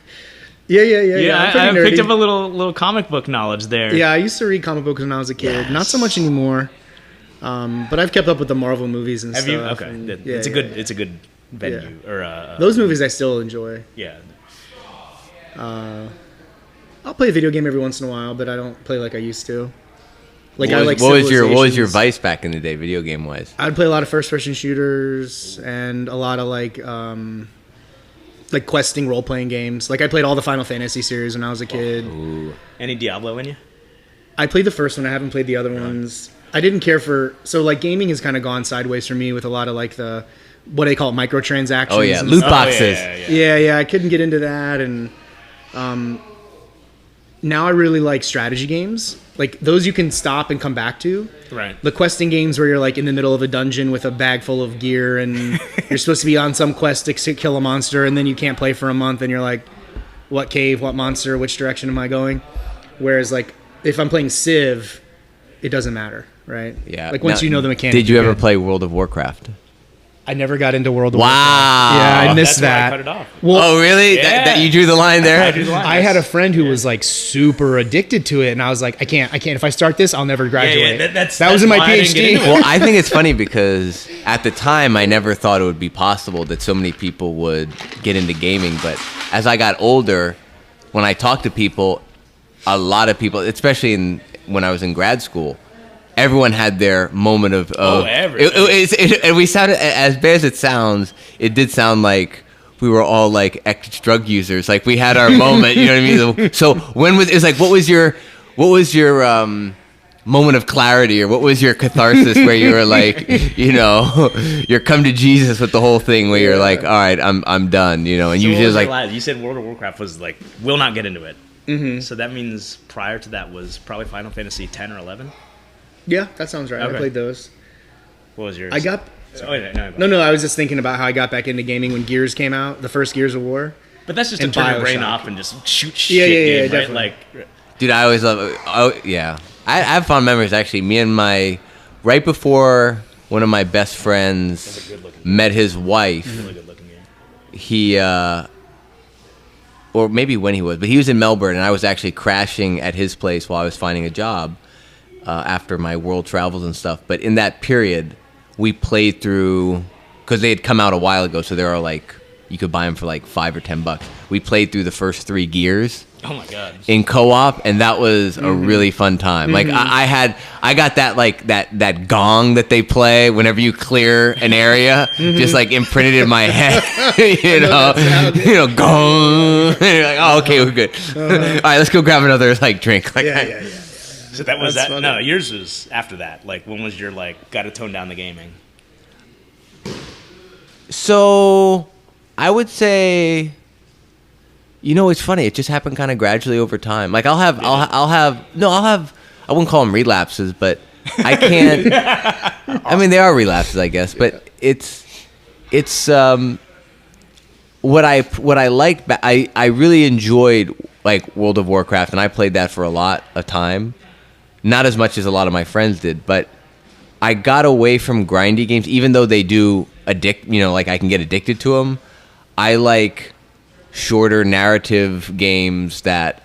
Yeah. I picked up a little comic book knowledge there. Yeah, I used to read comic books when I was a kid. Yes. Not so much anymore. But I've kept up with the Marvel movies and Have stuff. you? Okay. And, It's a good venue. Yeah. Or those movies I still enjoy. Yeah. I'll play a video game every once in a while, but I don't play like I used to. Like What was your vice back in the day, video game wise? I'd play a lot of first-person shooters and a lot of like questing role-playing games. Like I played all the Final Fantasy series when I was a kid. Ooh. Any Diablo in you? I played the first one. I haven't played the other ones. I didn't care for like gaming has kind of gone sideways for me with a lot of like the what they call it, microtransactions. Oh yeah, and loot stuff. boxes. Yeah. I couldn't get into that, and now I really like strategy games. Like those you can stop and come back to. Right. The questing games where you're like in the middle of a dungeon with a bag full of gear and you're supposed to be on some quest to kill a monster and then you can't play for a month and you're like, what cave, what monster, which direction am I going? Whereas like if I'm playing Civ, it doesn't matter, right? Yeah. Like once Now, you know the mechanics. did you you're ever good. play World of Warcraft? I never got into World of Wow. Warcraft. Yeah, I missed That's why I that. cut it off. Well, Oh really? Yeah. That you drew the line there? I drew the line. I had a friend who was like super addicted to it, and I was like, I can't. If I start this, I'll never graduate. That was in my why I didn't get PhD. into it. Well, I think it's funny because at the time I never thought it would be possible that so many people would get into gaming. But as I got older, when I talked to people, a lot of people, especially when I was in grad school, everyone had their moment of. And we sounded, as bad as it sounds, it did sound like we were all like ex-drug users. Like we had our moment, you know what I mean? So when was it was like, what was your moment of clarity, or what was your catharsis where you were like, you know, you're come to Jesus with the whole thing where you're like, all right, I'm done, you know, and So usually what was like, your last- you said World of Warcraft was like, will not get into it. Mm-hmm. So that means prior to that was probably Final Fantasy 10 or 11. Yeah, that sounds right. Okay. I played those. What was yours? I got. Oh, yeah, No. I was just thinking about how I got back into gaming when Gears came out, the first Gears of War. But that's just to And turn your brain Bioshock. off and just shoot Yeah, shit yeah, game, right? definitely. Like, dude, I always love. Oh yeah, I have fond memories actually. Me and right before one of my best friends met his wife, really good looking game. he or maybe when he was, but he was in Melbourne, and I was actually crashing at his place while I was finding a job after my world travels and stuff. But in that period, we played through, because they had come out a while ago, so there are like, you could buy them for like $5 or $10. We played through the first 3 Gears Oh my god. in co-op, and that was a really fun time. Like I got that like that gong that they play whenever you clear an area, just like imprinted in my head. you know, gong. And you're like, oh, okay, we're good. All right, let's go grab another like drink. Like, Yeah. So that was That's that. funny. No, yours was after that. Like, when was your like got to tone down the gaming? So I would say, you know, it's funny. It just happened kind of gradually over time. Like I wouldn't call them relapses, but I can't. I mean, they are relapses, I guess. But it's what I liked. I really enjoyed like World of Warcraft, and I played that for a lot of time. Not as much as a lot of my friends did, but I got away from grindy games, even though they do addict. You know, like I can get addicted to them. I like shorter narrative games that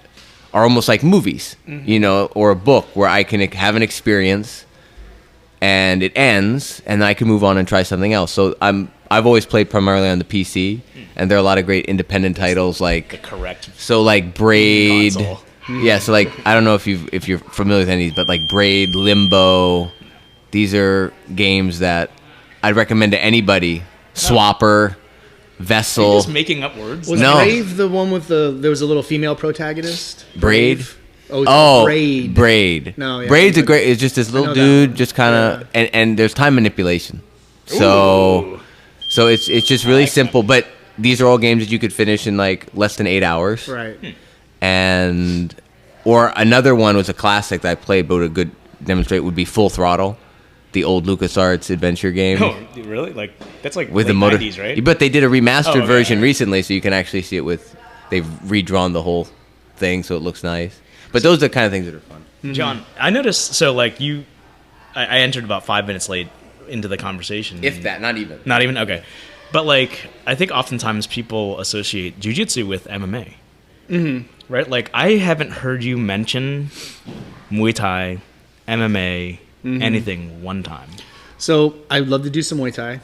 are almost like movies, you know, or a book where I can have an experience and it ends and I can move on and try something else. So I've always played primarily on the PC, and there are a lot of great independent titles like The correct. so like Braid. Console. Yeah, so like I don't know if you're familiar with any of these, but like Braid, Limbo, these are games that I'd recommend to anybody. Swapper, Are you Vessel. just making up words? Was No. Brave the one with there was a little female protagonist? Braid? Oh, Braid. Braid. No, yeah. Braid's it's just this little know that dude, one. just kind of, and there's time manipulation. So it's just really simple. But these are all games that you could finish in like less than 8 hours. Right. And or another one was a classic that I played, but would a good demonstrate would be Full Throttle, the old LucasArts adventure game. Oh, really? Like that's like With late the motor, 90s, right? But they did a remastered okay. version recently, so you can actually see it with. They've redrawn the whole thing, so it looks nice. But those are the kind of things that are fun. John, I noticed. So like I entered about 5 minutes late into the conversation. If that, not even. Not even okay. But like I think oftentimes people associate jiu-jitsu with MMA. Mm-hmm. Right? Like I haven't heard you mention Muay Thai, MMA, anything one time. So I'd love to do some Muay Thai,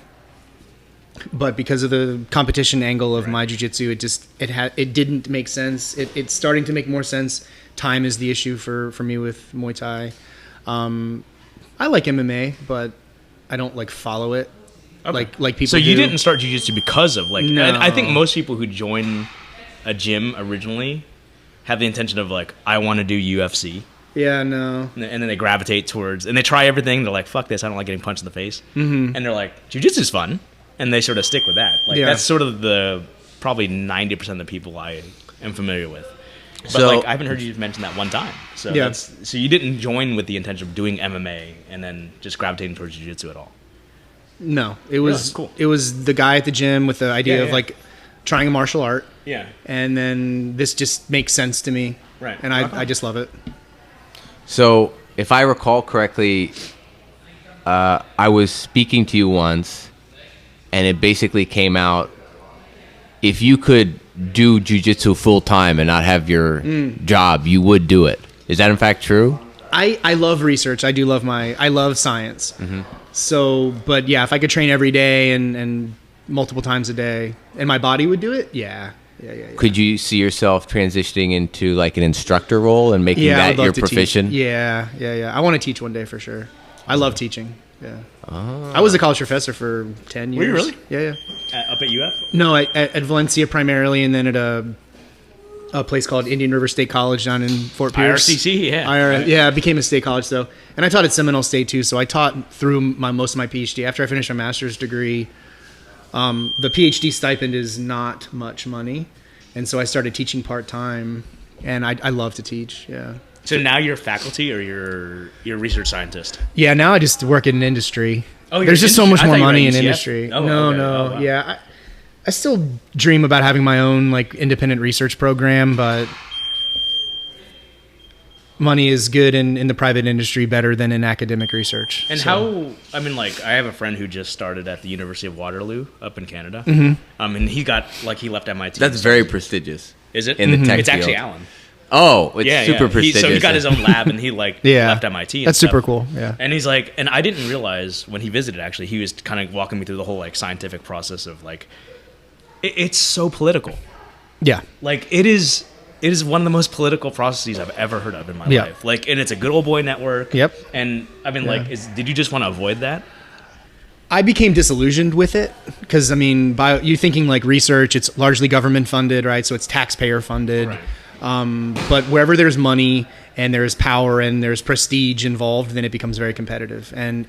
but because of the competition angle of my jiu-jitsu, it didn't make sense. It's starting to make more sense. Time is the issue for me with Muay Thai. I like MMA, but I don't like follow it like people. So you do. didn't start jiu-jitsu because of like. No. I think most people who join a gym originally have the intention of like, I want to do UFC. Yeah, no. And then they gravitate towards, and they try everything. They're like, fuck this, I don't like getting punched in the face. Mm-hmm. And they're like, jiu-jitsu's fun. And they sort of stick with that. Like that's sort of probably 90% of the people I am familiar with. But So- like, I haven't heard you mention that one time. So Yeah. so you didn't join with the intention of doing MMA and then just gravitating towards jiu-jitsu at all. No, it was cool. It was the guy at the gym with the idea Yeah, of yeah. like trying a martial art, Yeah. and then this just makes sense to me. Right. And I just love it. So, if I recall correctly, I was speaking to you once, and it basically came out, if you could do jiu-jitsu full time and not have your job, you would do it. Is that in fact true? I love research. I love science. Mm-hmm. So, but yeah, if I could train every day and multiple times a day, and my body would do it, yeah. Could you see yourself transitioning into like an instructor role and making I that would love your to profession? teach. Yeah. I want to teach one day for sure. I love teaching. Yeah. I was a college professor for 10 years. Were you really? Yeah. Up at UF? No, at Valencia primarily, and then at a place called Indian River State College down in Fort Pierce. IRCC, yeah. Yeah, it became a state college though, and I taught at Seminole State too. So I taught through most of my PhD. After I finished my master's degree, the PhD stipend is not much money, and so I started teaching part time, and I love to teach. Yeah. So now you're faculty or you're a research scientist? Yeah. Now I just work in industry. Oh, you're there's just so industry? much I more thought you were money in at UCF. industry. Oh, No. okay. Oh, wow. Yeah. I still dream about having my own like independent research program, but money is good in the private industry better than in academic research. And So- I have a friend who just started at the University of Waterloo up in Canada. Mm-hmm. And he left MIT. That's very prestigious. Is it? in the tech It's actually field. Allen. Oh, it's super prestigious. So he got his own lab and he left MIT. And That's stuff. super cool. Yeah. And he's like, and I didn't realize when he visited, actually, he was kind of walking me through the whole like scientific process of like, it's so political. Yeah. Like it is one of the most political processes I've ever heard of in my Yeah. life. Like, and it's a good old boy network. Yep. And I mean, Yeah. did you just want to avoid that? I became disillusioned with it because you thinking like research, it's largely government funded, right? So it's taxpayer funded. Right. But wherever there's money and there's power and there's prestige involved, then it becomes very competitive. And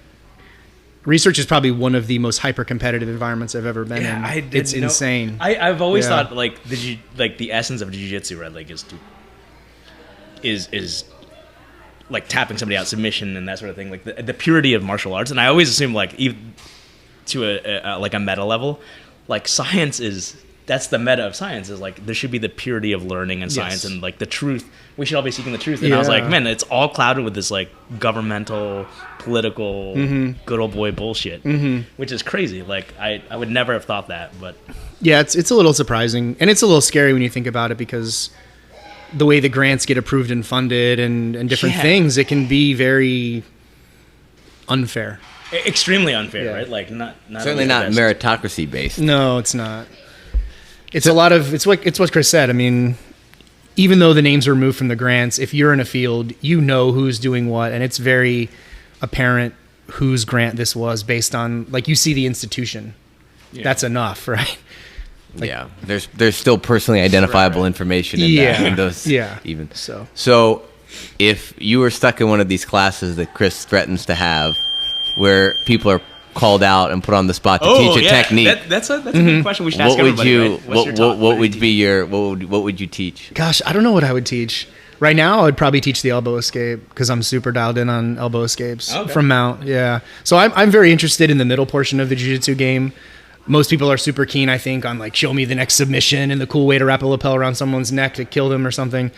research is probably one of the most hyper competitive environments I've ever been in. It's insane. I've always Yeah. thought like the essence of jiu-jitsu, right? Like is like tapping somebody out, submission and that sort of thing. Like the purity of martial arts. And I always assume like even to a meta level, like science that's the meta of science is like there should be the purity of learning and science Yes. and like the truth. We should all be seeking the truth. And I was like, Yeah. man, it's all clouded with this like governmental, political, good old boy bullshit, which is crazy. Like I would never have thought that, but Yeah, it's a little surprising, and it's a little scary when you think about it because the way the grants get approved and funded and different Yeah. things, it can be very unfair. extremely unfair, Yeah. right? Like not Certainly always not the best. meritocracy based. No, it's not. It's what Chris said. I mean, even though the names are removed from the grants, if you're in a field, you know who's doing what, and it's very apparent whose grant this was based on. Like you see the institution. Yeah. That's enough, right? Yeah, there's still personally identifiable information in that. In those, Yeah. even So So, if you were stuck in one of these classes that Chris threatens to have, where people are called out and put on the spot to teach a technique, That's a good question. We should ask what would everybody. you Right? What's your top? what would be your what would you teach? Gosh, I don't know what I would teach. Right now, I would probably teach the elbow escape because I'm super dialed in on elbow escapes from mount. Yeah. So I'm very interested in the middle portion of the jiu-jitsu game. Most people are super keen, I think, on like show me the next submission and the cool way to wrap a lapel around someone's neck to kill them or something.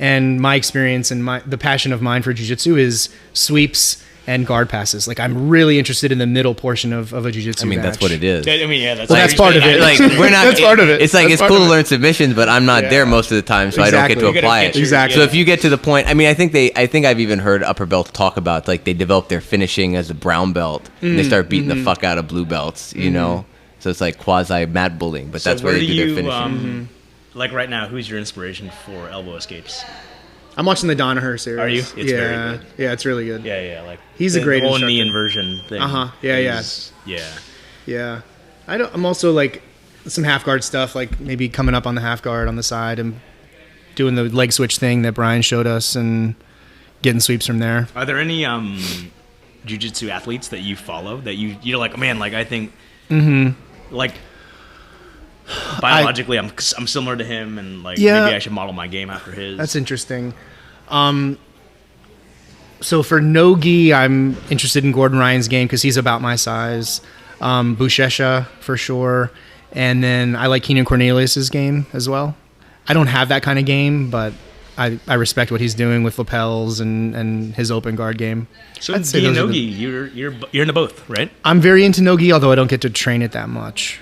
And my experience and the passion of mine for jiu-jitsu is sweeps and guard passes. Like I'm really interested in the middle portion of a jiu-jitsu match. That's what it is. I mean, yeah, that's part of it. Like we're not. That's part of it. It's like That's it's part cool of to it. learn submissions, but I'm not there most of the time, so I don't get to apply it. Exactly. So if you get to the point, I mean, I think I've even heard upper belts talk about like they develop their finishing as a brown belt and they start beating the fuck out of blue belts. You know, so it's like quasi mat bullying, but that's where they do their finishing. Like right now, who's your inspiration for elbow escapes? I'm watching the Danaher series. Are you? It's very good. Yeah, it's really good. Yeah. Like he's a great whole instructor. knee inversion thing. Yeah. Yeah. I'm also like some half guard stuff, like maybe coming up on the half guard on the side and doing the leg switch thing that Brian showed us and getting sweeps from there. Are there any jiu-jitsu athletes that you follow that you're like, man, like I think like biologically I'm similar to him and like maybe I should model my game after his? That's interesting. So for no-gi, I'm interested in Gordon Ryan's game because he's about my size. Bushesha for sure. And then I like Keenan Cornelius's game as well. I don't have that kind of game, but I respect what he's doing with lapels and his open guard game. So gi and no-gi, you're into both, right? I'm very into no-gi, although I don't get to train it that much.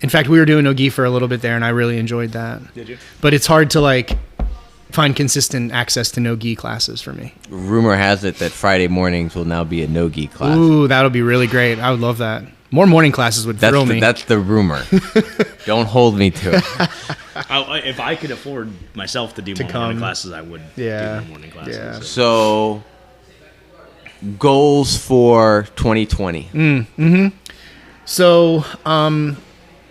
In fact, we were doing no-gi for a little bit there, and I really enjoyed that. Did you? But it's hard to like find consistent access to no-gi classes for me. Rumor has it that Friday mornings will now be a no-gi class. Ooh, that'll be really great. I would love that. More morning classes would thrill me. That's the rumor. Don't hold me to it. If I could afford myself to do more morning classes, I would do more morning classes. Yeah. So, goals for 2020. So,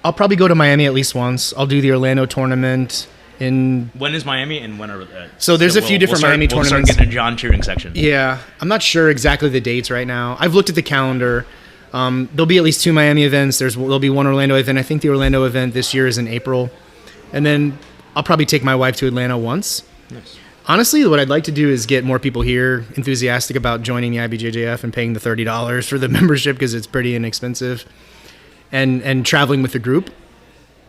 I'll probably go to Miami at least once. I'll do the Orlando tournament in. When is Miami and when are? So there's a few different Miami tournaments. We'll start getting a John cheering section. Yeah, I'm not sure exactly the dates right now. I've looked at the calendar. There'll be at least 2 Miami events. There'll be one Orlando event. I think the Orlando event this year is in April, and then I'll probably take my wife to Atlanta once. Nice. Honestly, what I'd like to do is get more people here enthusiastic about joining the IBJJF and paying the $30 for the membership because it's pretty inexpensive. And traveling with the group.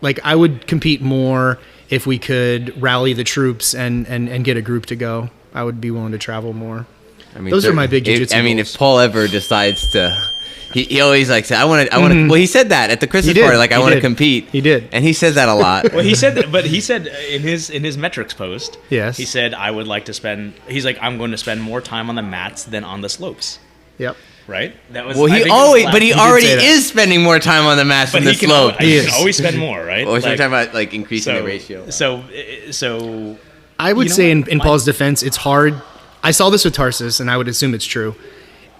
Like I would compete more if we could rally the troops and get a group to go. I would be willing to travel more. I mean, those are my big jiu-jitsu I mean, goals. if Paul ever decides to, he always like said, I want to. Well, he said that at the Christmas party, like I want to compete. He did, and he says that a lot. Well, he said that, but he said in his metrics post, yes, he said I would like to spend. He's like I'm going to spend more time on the mats than on the slopes. Yep. Right? That was. Well, he already is spending more time on the mats than the slope. He can always spend more, right? Or we're talking about like increasing the ratio. So I would say in Paul's defense, it's hard. I saw this with Tarsus, and I would assume it's true.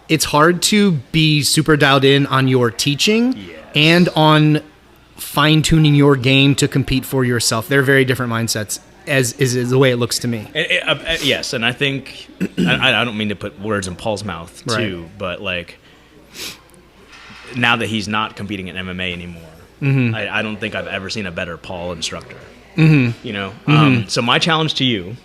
It's hard to be super dialed in on your teaching and on fine-tuning your game to compete for yourself. They're very different mindsets, as is the way it looks to me. Yes, and I think I don't mean to put words in Paul's mouth too, but like now that he's not competing in MMA anymore, I don't think I've ever seen a better Paul instructor. You know, so my challenge to you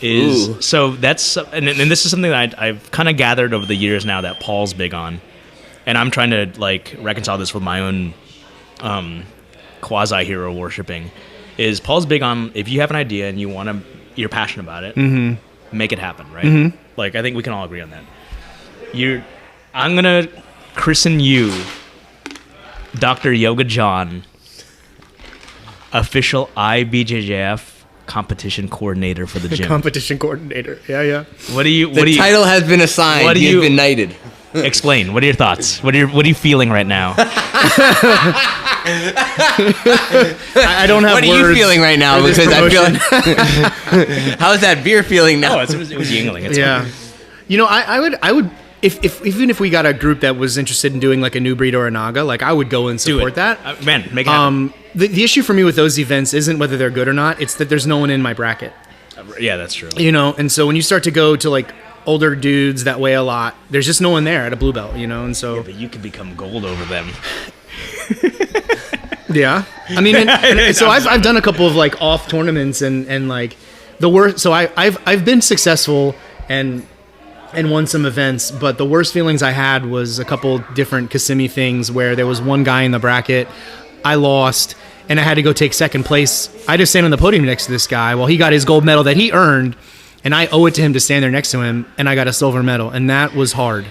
is so that's and this is something that I've kind of gathered over the years now that Paul's big on, and I'm trying to like reconcile this with my own quasi hero worshiping. Is Paul's big on if you have an idea and you're passionate about it, make it happen, right? Like I think we can all agree on that. I'm gonna christen you, Dr. Yoga John, official IBJJF competition coordinator for the gym. Competition coordinator, yeah. The title has been assigned. You've been knighted. Explain. What are your thoughts? What are you feeling right now? I don't have What words. are you feeling right now? Because I feel like how's that beer feeling now? Oh, it was yingling. It's yeah. fine. You know, I would if even if we got a group that was interested in doing like a new breed or a naga, like I would go and support that. Man, make it happen. The issue for me with those events isn't whether they're good or not. It's that there's no one in my bracket. Yeah, that's true. You know, and so when you start to go to like older dudes that weigh a lot. There's just no one there at a blue belt, and so. Yeah, but you could become gold over them. Yeah, I mean, and so I've done a couple of like off tournaments and like the worst. So I've been successful and won some events, but the worst feelings I had was a couple different Kissimmee things where there was one guy in the bracket, I lost, and I had to go take second place. I just stand on the podium next to this guy while he got his gold medal that he earned, and I owe it to him to stand there next to him, and I got a silver medal, and that was hard.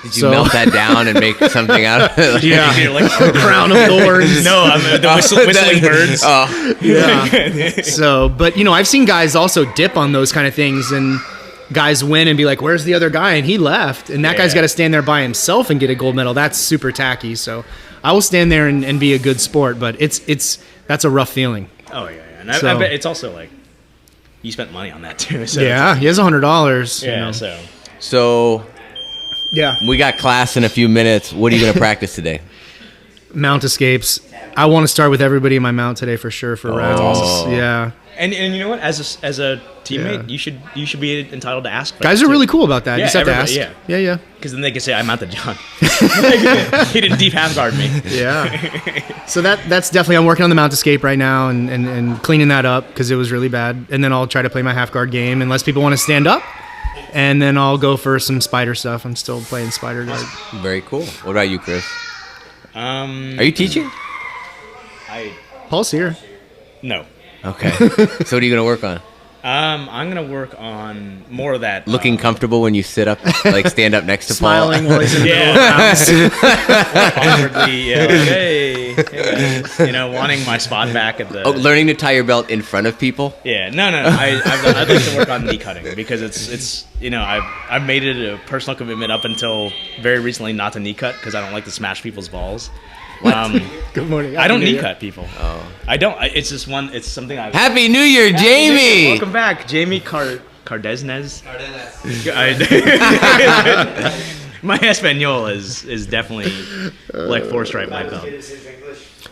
Did you melt that down and make something out of it? Yeah, You're like, crown of thorns. no, I'm the whistling birds. Oh, Yeah. So, but I've seen guys also dip on those kind of things, and guys win and be like, "Where's the other guy?" And he left, and that guy's got to stand there by himself and get a gold medal. That's super tacky. So, I will stand there and be a good sport, but that's a rough feeling. Oh yeah. And I bet it's also like you spent money on that too. So Yeah, he has $100. Yeah. so Yeah. we got class in a few minutes. What are you going to practice today? Mount escapes. I want to start with everybody in my mount today for sure for rounds. awesome. Yeah. And you know what? As a teammate, you should be entitled to ask. Guys are really cool about that. Yeah, you just have to ask. everybody, Yeah. Because then they can say, "I mounted John. He didn't deep half guard me." Yeah. So that's definitely, I'm working on the mount escape right now and cleaning that up because it was really bad. And then I'll try to play my half guard game unless people want to stand up. And then I'll go for some spider stuff. I'm still playing spider guard. Very cool. What about you, Chris? Are you teaching? Paul's here. No. Okay. So what are you going to work on? I'm gonna work on more of that. Looking comfortable when you sit up, like stand up next to Smiling Paul. while he's in the middle of rounds. awkwardly, like, hey guys, wanting my spot back at the. Oh, learning to tie your belt in front of people. Yeah, no. I'd like to work on knee cutting because it's I've made it a personal commitment up until very recently not to knee cut because I don't like to smash people's balls. Good morning. I don't knee cut people. Oh, I don't. It's just one. It's something I. Happy New Year, Jamie! Welcome back, Jamie Cardenas. My Espanol is definitely like 4-stripe white belt.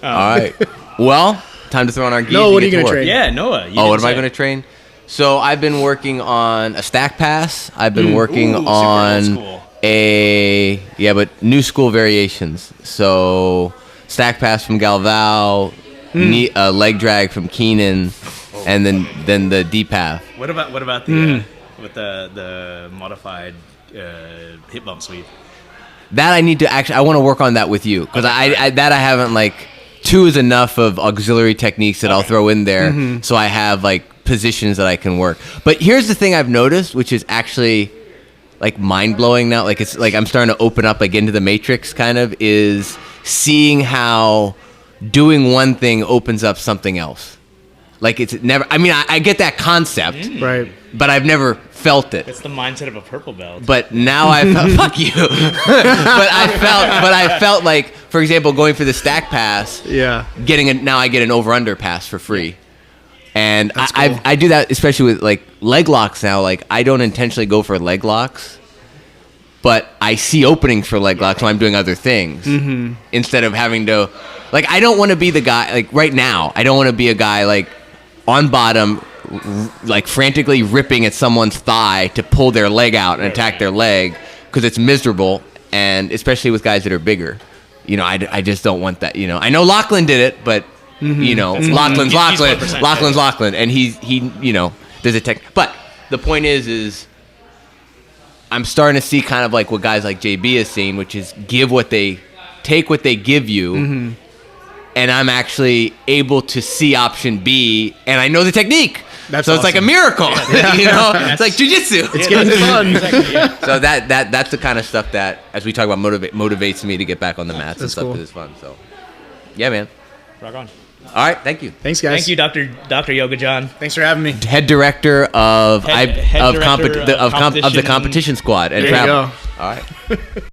All right. Well, time to throw on our gear. No, what are you going to train? Yeah, Noah. What am I going to train? So I've been working on a stack pass. I've been working on super old school. but new school variations. So stack pass from Galval, leg drag from Keenan, and then the deep half. What about the with the modified hip bump sweep? That I need to I want to work on that with you because I haven't like. 2 is enough of auxiliary techniques that I'll throw in there, so I have like positions that I can work. But here's the thing I've noticed, which is actually like mind blowing now. Like it's like I'm starting to open up like into the matrix. Kind of is seeing how doing one thing opens up something else. Like it's never. I mean, I get that concept, Right. but I've never felt it. It's the mindset of a purple belt. But now I felt fuck you. but I felt like, for example, going for the stack pass. Yeah. Now I get an over under pass for free, and That's cool. I do that especially with like leg locks now. Like I don't intentionally go for leg locks, but I see openings for leg locks when I'm doing other things instead of having to. Like I don't want to be the guy. Like right now, I don't want to be a guy like on bottom. Like frantically ripping at someone's thigh to pull their leg out and attack their leg because it's miserable, and especially with guys that are bigger. I just don't want that. I know Lachlan did it, but Lachlan's Lachlan, and he there's a tech. But the point is I'm starting to see kind of like what guys like JB is seeing, which is take what they give you, and I'm actually able to see option B, and I know the technique. That's so it's like a miracle, It's like Jiu-Jitsu. It's getting fun. Exactly, yeah. So that's the kind of stuff that, as we talk about, motivates me to get back on the mats and That's stuff cool. because it's fun. So, yeah, man. Rock on. All right, thank you. Thanks, guys. Thank you, Dr. Yoga John. Thanks for having me. Head director of Head director of the competition squad at There you Travel. go. All right.